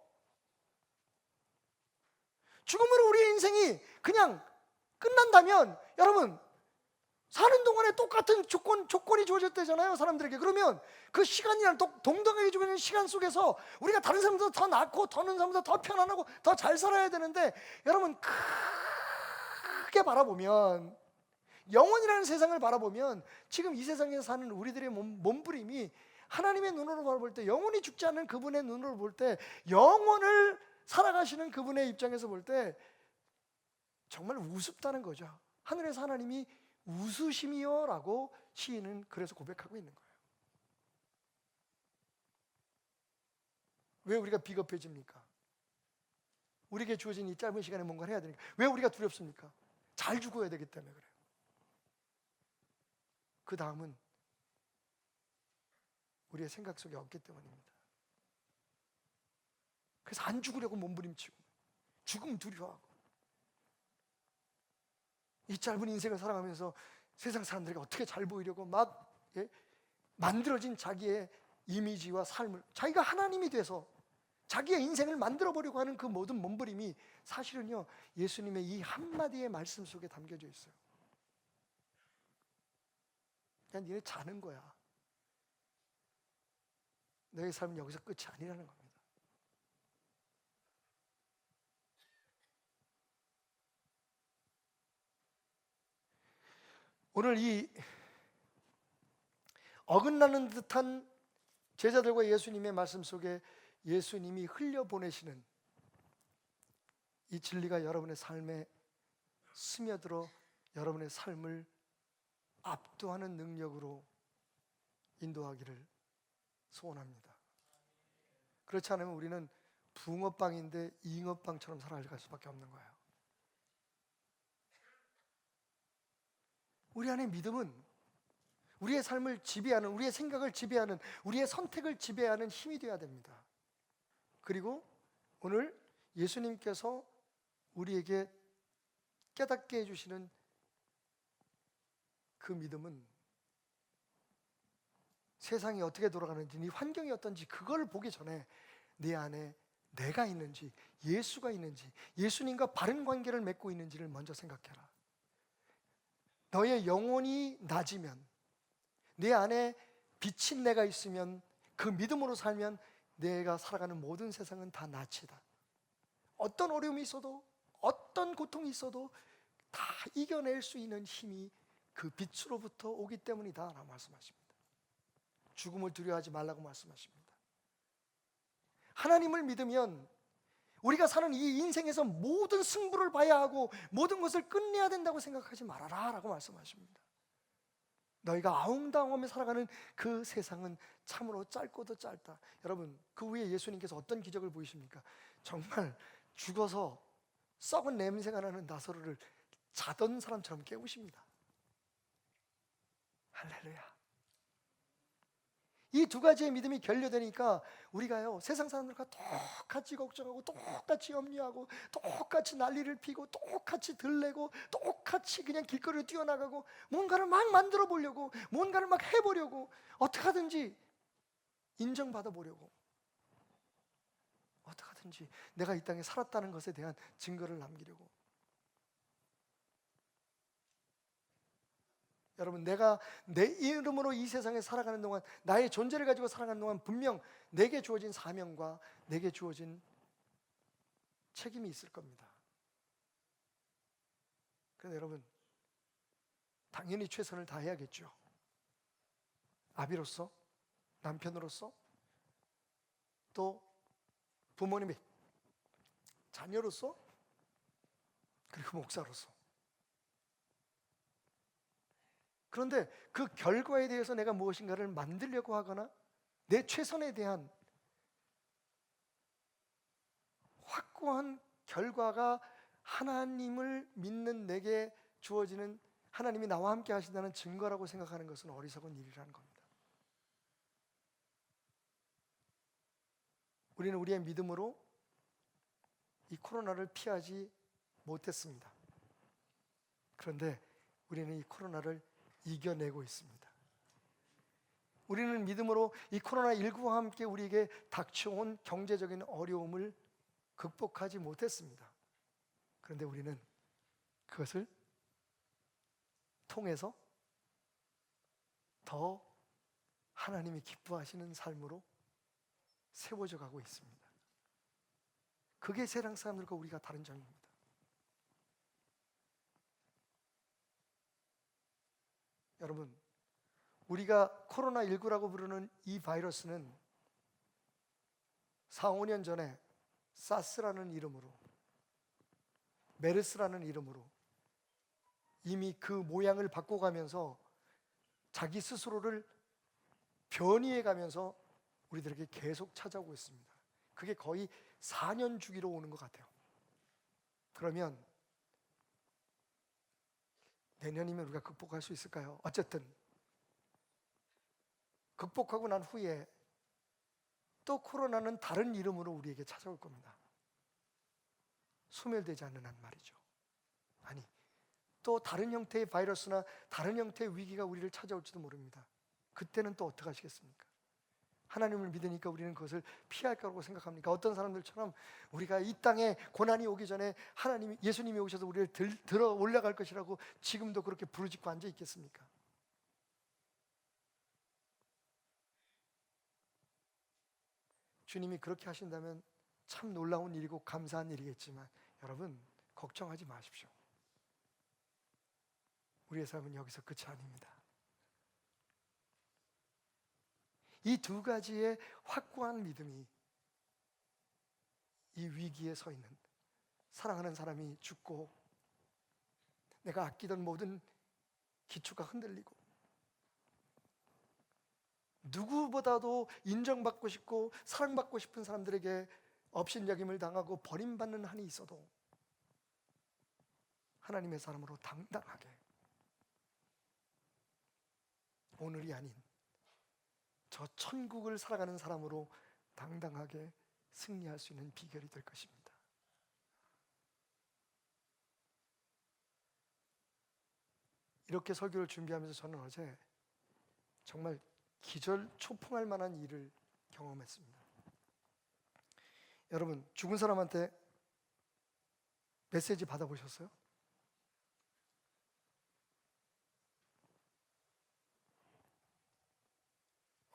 [SPEAKER 5] 죽음으로 우리의 인생이 그냥 끝난다면 여러분 사는 동안에 똑같은 조건이 주어졌대잖아요, 사람들에게. 그러면 그 시간이란 동등하게 주어진 시간 속에서 우리가 다른 사람보다 더 낫고 다른 사람보다 더 편안하고 더 잘 살아야 되는데, 여러분 크게 바라보면, 영원이라는 세상을 바라보면 지금 이 세상에서 사는 우리들의 몸부림이 하나님의 눈으로 바라볼 때, 영원히 죽지 않는 그분의 눈으로 볼 때, 영원을 살아가시는 그분의 입장에서 볼 때 정말 우습다는 거죠. 하늘에서 하나님이 웃으심이요 라고 시인은 그래서 고백하고 있는 거예요. 왜 우리가 비겁해집니까? 우리에게 주어진 이 짧은 시간에 뭔가를 해야 되니까. 왜 우리가 두렵습니까? 잘 죽어야 되기 때문에 그래요. 그 다음은 우리의 생각 속에 없기 때문입니다. 그래서 안 죽으려고 몸부림치고 죽음 두려워하고 이 짧은 인생을 살아가면서 세상 사람들에게 어떻게 잘 보이려고 막 만들어진 자기의 이미지와 삶을, 자기가 하나님이 돼서 자기의 인생을 만들어 보려고 하는 그 모든 몸부림이 사실은요 예수님의 이 한마디의 말씀 속에 담겨져 있어요. 그냥 니네 자는 거야. 너의 삶은 여기서 끝이 아니라는 겁니다. 오늘 이 어긋나는 듯한 제자들과 예수님의 말씀 속에 예수님이 흘려보내시는 이 진리가 여러분의 삶에 스며들어 여러분의 삶을 압도하는 능력으로 인도하기를 소원합니다. 그렇지 않으면 우리는 붕어빵인데 잉어빵처럼 살아갈 수밖에 없는 거예요. 우리 안에 믿음은 우리의 삶을 지배하는, 우리의 생각을 지배하는, 우리의 선택을 지배하는 힘이 되어야 됩니다. 그리고 오늘 예수님께서 우리에게 깨닫게 해주시는 그 믿음은 세상이 어떻게 돌아가는지, 네 환경이 어떤지 그걸 보기 전에 내 안에 내가 있는지, 예수가 있는지, 예수님과 바른 관계를 맺고 있는지를 먼저 생각해라. 너의 영혼이 낮으면, 내 안에 비친 내가 있으면, 그 믿음으로 살면 내가 살아가는 모든 세상은 다 낯이다. 어떤 어려움이 있어도, 어떤 고통이 있어도 다 이겨낼 수 있는 힘이 그 빛으로부터 오기 때문이다 라고 말씀하십니다. 죽음을 두려워하지 말라고 말씀하십니다. 하나님을 믿으면 우리가 사는 이 인생에서 모든 승부를 봐야 하고 모든 것을 끝내야 된다고 생각하지 말아라 라고 말씀하십니다. 너희가 아웅다웅하며 살아가는 그 세상은 참으로 짧고도 짧다. 여러분, 그 후에 예수님께서 어떤 기적을 보이십니까? 정말 죽어서 썩은 냄새가 나는 나사로를 자던 사람처럼 깨우십니다. 할렐루야. 이 두 가지의 믿음이 결여되니까 우리가요, 세상 사람들과 똑같이 걱정하고 똑같이 염려하고 똑같이 난리를 피고 똑같이 들레고 똑같이 그냥 길거리로 뛰어나가고 뭔가를 막 만들어 보려고 뭔가를 막 해보려고 어떻게 하든지 인정받아 보려고 어떻게 하든지 내가 이 땅에 살았다는 것에 대한 증거를 남기려고. 여러분, 내가 내 이름으로 이 세상에 살아가는 동안, 나의 존재를 가지고 살아가는 동안 분명 내게 주어진 사명과 내게 주어진 책임이 있을 겁니다. 그런데 여러분, 당연히 최선을 다해야겠죠. 아비로서, 남편으로서, 또 부모님의 자녀로서, 그리고 목사로서. 그런데 그 결과에 대해서 내가 무엇인가를 만들려고 하거나 내 최선에 대한 확고한 결과가 하나님을 믿는 내게 주어지는, 하나님이 나와 함께 하신다는 증거라고 생각하는 것은 어리석은 일이라는 겁니다. 우리는 우리의 믿음으로 이 코로나를 피하지 못했습니다. 그런데 우리는 이 코로나를 이겨내고 있습니다. 우리는 믿음으로 이 코로나19와 함께 우리에게 닥쳐온 경제적인 어려움을 극복하지 못했습니다. 그런데 우리는 그것을 통해서 더 하나님이 기뻐하시는 삶으로 세워져 가고 있습니다. 그게 세상 사람들과 우리가 다른 점입니다. 여러분, 우리가 코로나19라고 부르는 이 바이러스는 4, 5년 전에 사스라는 이름으로, 메르스라는 이름으로 이미 그 모양을 바꿔가면서 자기 스스로를 변이해 가면서 우리들에게 계속 찾아오고 있습니다. 그게 거의 4년 주기로 오는 것 같아요. 그러면 내년이면 우리가 극복할 수 있을까요? 어쨌든 극복하고 난 후에 또 코로나는 다른 이름으로 우리에게 찾아올 겁니다. 소멸되지 않는 한 말이죠. 아니, 또 다른 형태의 바이러스나 다른 형태의 위기가 우리를 찾아올지도 모릅니다. 그때는 또 어떻게 하시겠습니까? 하나님을 믿으니까 우리는 그것을 피할 거라고 생각합니까? 어떤 사람들처럼 우리가 이 땅에 고난이 오기 전에 하나님이, 예수님이 오셔서 우리를 들어 올라갈 것이라고 지금도 그렇게 부르짖고 앉아 있겠습니까? 주님이 그렇게 하신다면 참 놀라운 일이고 감사한 일이겠지만 여러분, 걱정하지 마십시오. 우리의 삶은 여기서 끝이 아닙니다. 이 두 가지의 확고한 믿음이 이 위기에 서 있는, 사랑하는 사람이 죽고 내가 아끼던 모든 기초가 흔들리고 누구보다도 인정받고 싶고 사랑받고 싶은 사람들에게 업신여김을 당하고 버림받는 한이 있어도 하나님의 사람으로 당당하게, 오늘이 아닌 저 천국을 살아가는 사람으로 당당하게 승리할 수 있는 비결이 될 것입니다. 이렇게 설교를 준비하면서 저는 어제 정말 기절초풍할 만한 일을 경험했습니다. 여러분, 죽은 사람한테 메시지 받아보셨어요?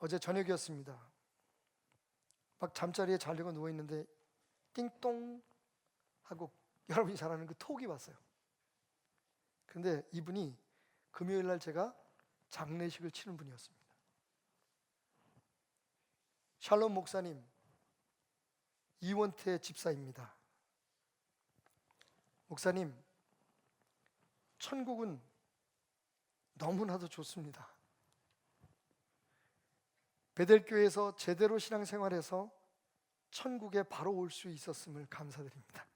[SPEAKER 5] 어제 저녁이었습니다. 막 잠자리에 자려고 누워있는데 띵동 하고 여러분이 잘 아는 그 톡이 왔어요. 그런데 이분이 금요일 날 제가 장례식을 치는 분이었습니다. 샬롬 목사님, 이원태 집사입니다. 목사님, 천국은 너무나도 좋습니다. 베델교회에서 제대로 신앙생활해서 천국에 바로 올 수 있었음을 감사드립니다.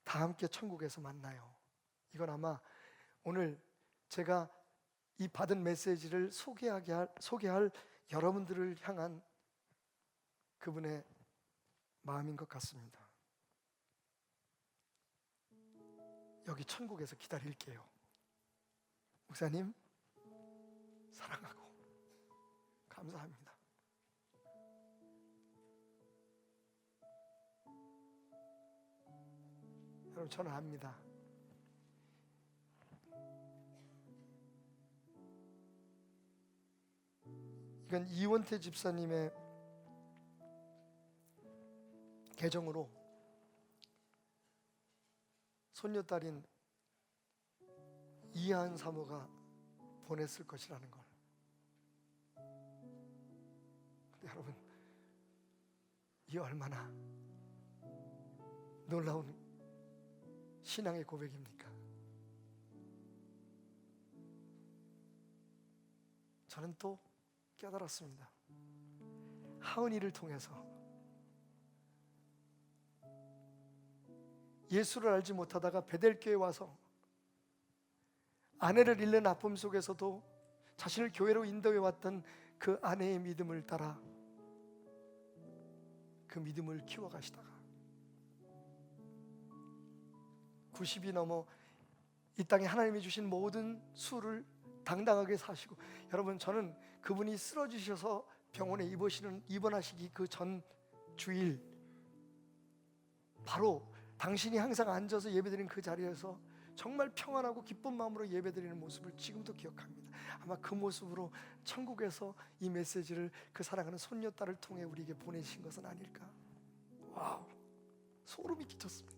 [SPEAKER 5] 다 함께 천국에서 만나요. 이건 아마 오늘 제가 이 받은 메시지를 소개할 여러분들을 향한 그분의 마음인 것 같습니다. 여기 천국에서 기다릴게요. 목사님, 사랑하고 감사합니다. 여러분, 저는 압니다. 이건 이원태 집사님의 계정으로 손녀딸인 이하은 사모가 보냈을 것이라는 걸. 근데 여러분, 이 얼마나 놀라운 신앙의 고백입니까? 저는 또 깨달았습니다. 하은이를 통해서 예수를 알지 못하다가 베델교회에 와서 아내를 잃는 아픔 속에서도 자신을 교회로 인도해 왔던 그 아내의 믿음을 따라 그 믿음을 키워가시다가 90이 넘어 이 땅에 하나님이 주신 모든 수를 당당하게 사시고, 여러분, 저는 그분이 쓰러지셔서 병원에 입원하시기 그 전 주일, 바로 당신이 항상 앉아서 예배드리는 그 자리에서 정말 평안하고 기쁜 마음으로 예배드리는 모습을 지금도 기억합니다. 아마 그 모습으로 천국에서 이 메시지를 그 사랑하는 손녀딸을 통해 우리에게 보내신 것은 아닐까. 와우, 소름이 끼쳤습니다.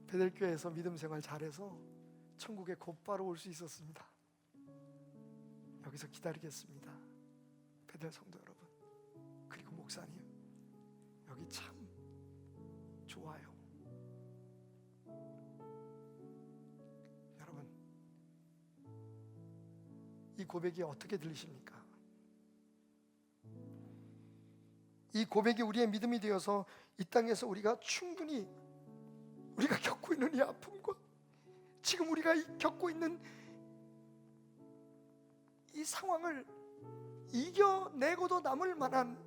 [SPEAKER 5] 베델교회에서 믿음 생활 잘해서 천국에 곧바로 올 수 있었습니다. 여기서 기다리겠습니다. 베델 성도 여러분, 그리고 목사님, 여기 참 좋아요. 여러분, 이 고백이 어떻게 들리십니까? 이 고백이 우리의 믿음이 되어서 이 땅에서 우리가 충분히 우리가 겪고 있는 이 아픔과 지금 우리가 겪고 있는 이 상황을 이겨내고도 남을 만한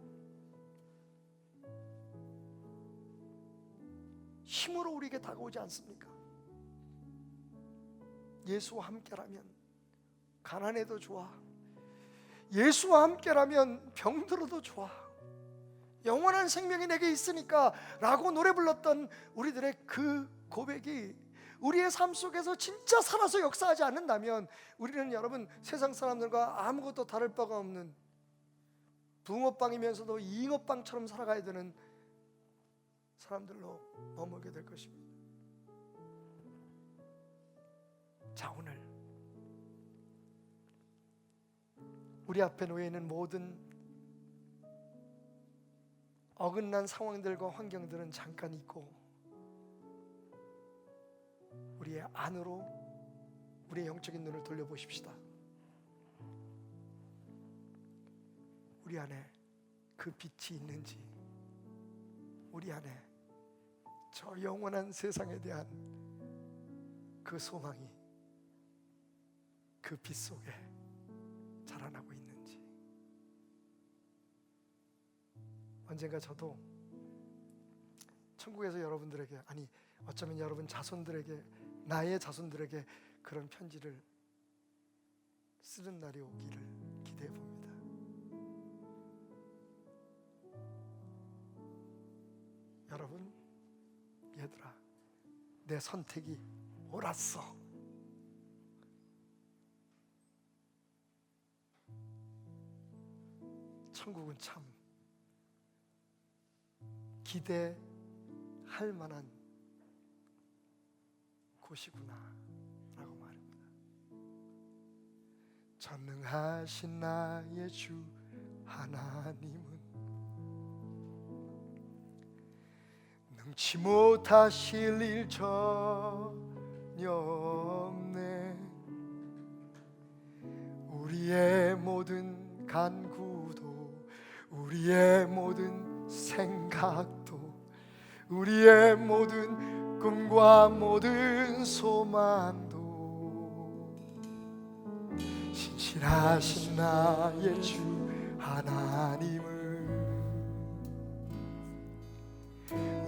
[SPEAKER 5] 힘으로 우리에게 다가오지 않습니까? 예수와 함께라면 가난해도 좋아, 예수와 함께라면 병들어도 좋아, 영원한 생명이 내게 있으니까 라고 노래 불렀던 우리들의 그 고백이 우리의 삶 속에서 진짜 살아서 역사하지 않는다면 우리는, 여러분, 세상 사람들과 아무것도 다를 바가 없는 붕어빵이면서도 잉어빵처럼 살아가야 되는 사람들로 머물게 될 것입니다. 자, 오늘 우리 앞에 놓여 있는 모든 어긋난 상황들과 환경들은 잠깐 잊고 우리의 안으로 우리의 영적인 눈을 돌려보십시다. 우리 안에 그 빛이 있는지, 우리 안에 저 영원한 세상에 대한 그 소망이 그 빛 속에 자라나고 있는지. 언젠가 저도 천국에서 여러분들에게, 아니 어쩌면 여러분 자손들에게, 나의 자손들에게 그런 편지를 쓰는 날이 오기를 기대해 봅니다. 여러분, 얘들아, 내 선택이 옳았어. 천국은 참 기대할 만한 곳이구나 라고 말합니다. 전능하신 나의 주 하나님은 능치 못하실 일 전혀 없네. 우리의 모든 간구도, 우리의 모든 생각도, 우리의 모든 꿈과 모든 소망도 신실하신 나의 주 하나님을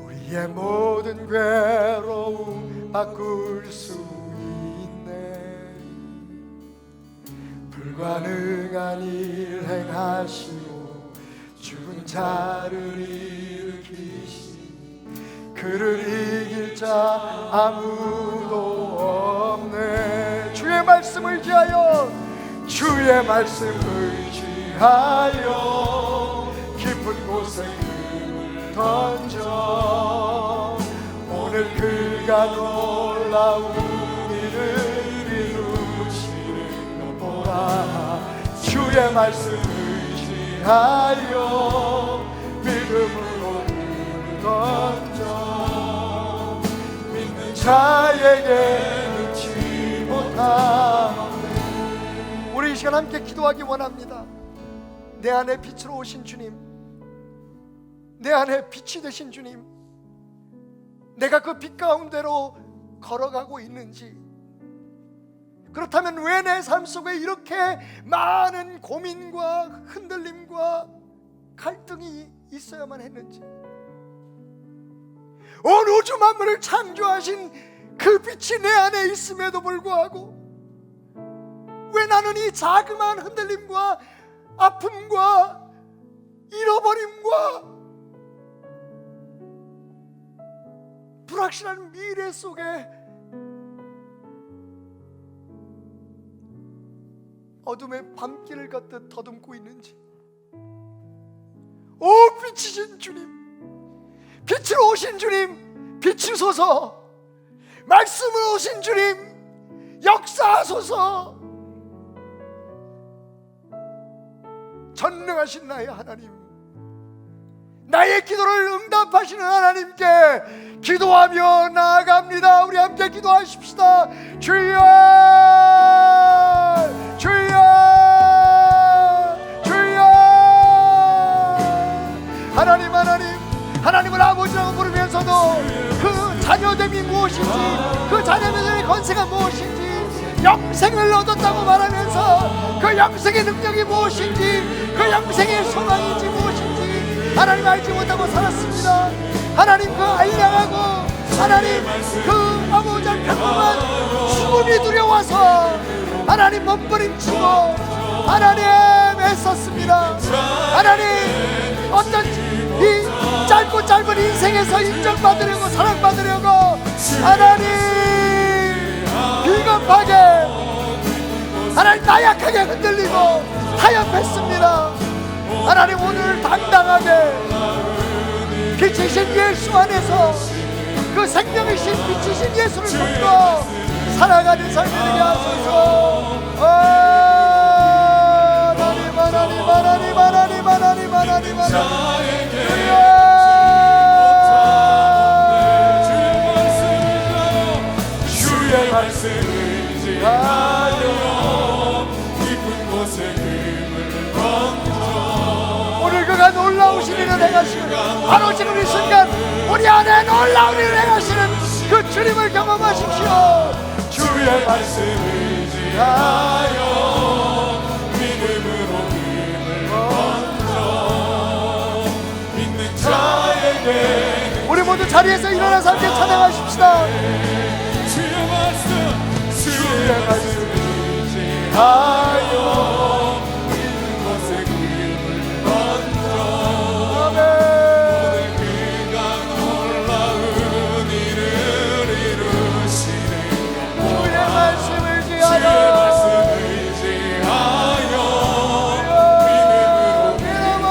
[SPEAKER 5] 우리의 모든 괴로움 바꿀 수 있네. 불가능한 일 행하시고 죽은 자를 일으키시니 그를 이길 자 아무도 없네. 주의 말씀을 지하여, 주의 말씀을 지하여 깊은 곳에 금을 던져 오늘 그가 놀라운 일을 이루시는 것 보라. 주의 말씀을 지하여 믿음으로 금을 던져 믿는 자에게 능치 못하네. 우리 이 시간 함께 기도하기 원합니다. 내 안에 빛으로 오신 주님, 내 안에 빛이 되신 주님, 내가 그 빛 가운데로 걸어가고 있는지, 그렇다면 왜 내 삶 속에 이렇게 많은 고민과 흔들림과 갈등이 있어야만 했는지, 온 우주 만물을 창조하신 그 빛이 내 안에 있음에도 불구하고 왜 나는 이 자그마한 흔들림과 아픔과 잃어버림과 불확실한 미래 속에 어둠의 밤길을 걷듯 더듬고 있는지. 오 빛이신 주님, 빛으로 오신 주님, 비추소서. 말씀으로 오신 주님, 역사하소서. 전능하신 나의 하나님, 나의 기도를 응답하시는 하나님께 기도하며 나아갑니다. 우리 함께 기도하십시다. 주여, 주여, 주여. 하나님, 하나님을 아버지라고 부르면서도 그 자녀됨이 무엇인지, 그 자녀됨의 권세가 무엇인지, 영생을 얻었다고 말하면서 그 영생의 능력이 무엇인지, 그 영생의 소망인지 무엇인지 하나님 알지 못하고 살았습니다. 하나님 그 알량하고 하나님 그 아버지 평범한 죽음이 두려워서 하나님 몸부림치고 하나님 애썼습니다. 하나님 어떤 이 짧은 인생에서 인정받으려고, 사랑받으려고 하나님 비겁하게 하나님 나약하게 흔들리고 타협했습니다. 하나님 오늘 당당하게 빛이신 예수 안에서 그 생명이신 빛이신 예수를 믿고 살아가는 삶이 되게 하소서. 하나님, 하나님, 하나님, 하나님, 하나님, 하나님, 주의 말씀을 지하여 깊은 곳에 금을 던져 오늘 그가 놀라우신 일을 행하시는, 바로 지금 이 순간 우리 안에 놀라운 일을 행하시는 그 주님을 경험하십시오. 주의 말씀을 지하여 믿음으로 금을 던져 믿는 자에게. 우리 모두 자리에서 일어나서 함께 찬양하십시다. 주의 말씀을 지하여 믿는 곳에 금을 던져 오늘 그가 놀라운 일을 이루시네. 주의 말씀을 지하여 믿음으로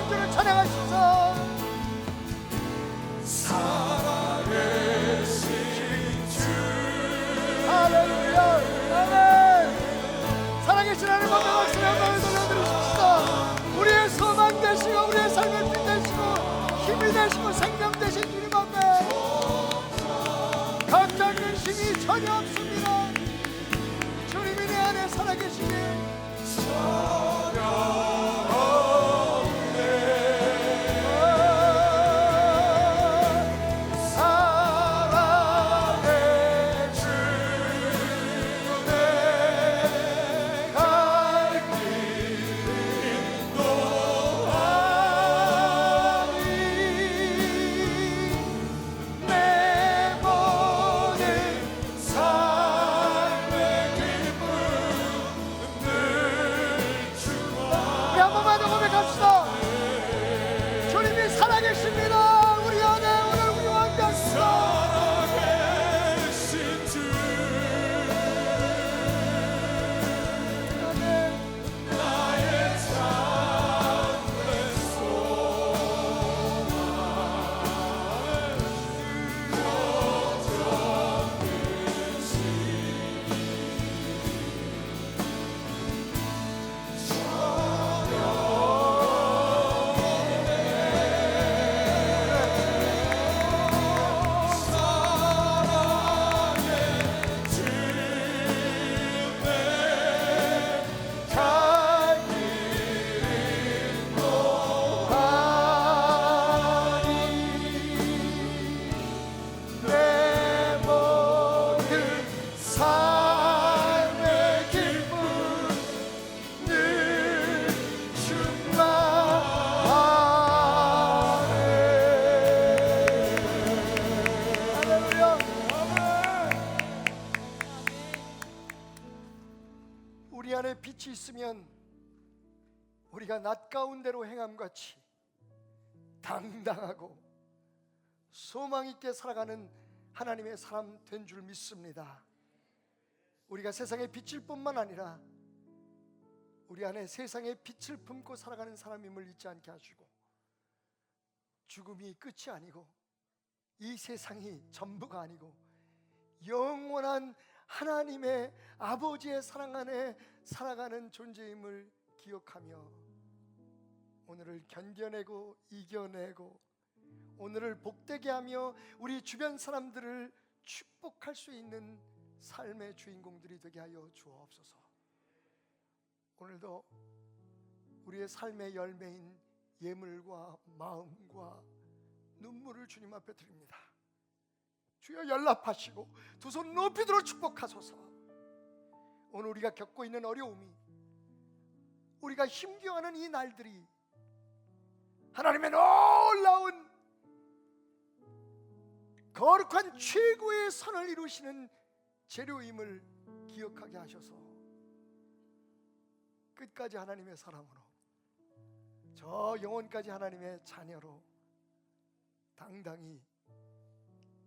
[SPEAKER 5] 살아계신 주를 찬양하시소.
[SPEAKER 2] 살아계신 주
[SPEAKER 5] 할렐루야. 아멘. 살아계신 하나님 앞에 박수를 한번 돌려드리십시오. 우리의 소망 되시고 우리의 삶의 빛 되시고 힘이 되시고 생명 되신 주님 앞에 걱정 근심이 전혀 없습니다. 주님이 내 안에 살아계시니 우리 안에 빛이 있으면 우리가 낮 가운데로 행함같이 당당하고 소망 있게 살아가는 하나님의 사람 된 줄 믿습니다. 우리가 세상의 빛일 뿐만 아니라 우리 안에 세상의 빛을 품고 살아가는 사람임을 잊지 않게 하시고 죽음이 끝이 아니고 이 세상이 전부가 아니고 영원한 하나님의 아버지의 사랑 안에 살아가는 존재임을 기억하며 오늘을 견뎌내고 이겨내고 오늘을 복되게 하며 우리 주변 사람들을 축복할 수 있는 삶의 주인공들이 되게 하여 주옵소서. 오늘도 우리의 삶의 열매인 예물과 마음과 눈물을 주님 앞에 드립니다. 주여 연락하시고 두 손 높이 들어 축복하소서. 오늘 우리가 겪고 있는 어려움이 우리가 힘겨워하는 이 날들이 하나님의 놀라운 거룩한 최고의 선을 이루시는 재료임을 기억하게 하셔서 끝까지 하나님의 사람으로 저 영혼까지 하나님의 자녀로 당당히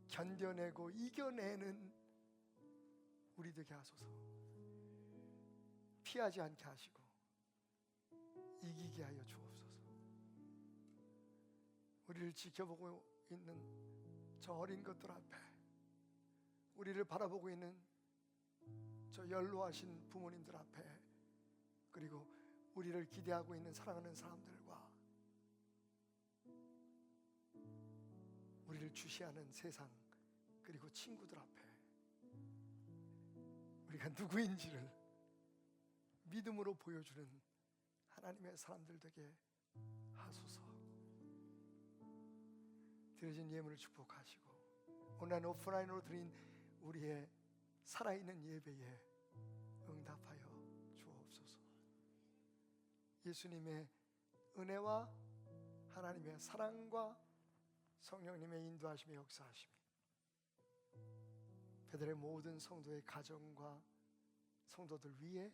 [SPEAKER 5] 견뎌내고 이겨내는 우리 되게 하소서. 피하지 않게 하시고 이기게 하여 주옵소서. 우리를 지켜보고 있는 저 어린 것들 앞에 우리를 바라보고 있는 저 연로하신 부모님들 앞에 그리고 우리를 기대하고 있는 사랑하는 사람들과 우리를 주시하는 세상 그리고 친구들 앞에 우리가 누구인지를 믿음으로 보여주는 하나님의 사람들 되게 하소서. 드려진 예물을 축복하시고 온라인 오프라인으로 드린 우리의 살아있는 예배에 응답하여 주옵소서. 예수님의 은혜와 하나님의 사랑과 성령님의 인도하심의 역사하심이 베들의 모든 성도의 가정과 성도들 위에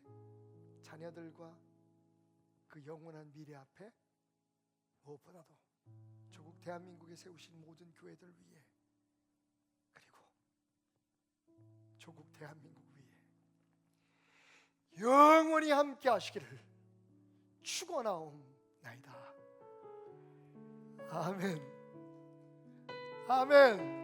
[SPEAKER 5] 자녀들과 그 영원한 미래 앞에 무엇보다도 조국 대한민국에 세우신 모든 교회들 위에 그리고 조국 대한민국 위에 영원히 함께 하시기를 축원하옵나이다. 아멘. 아멘.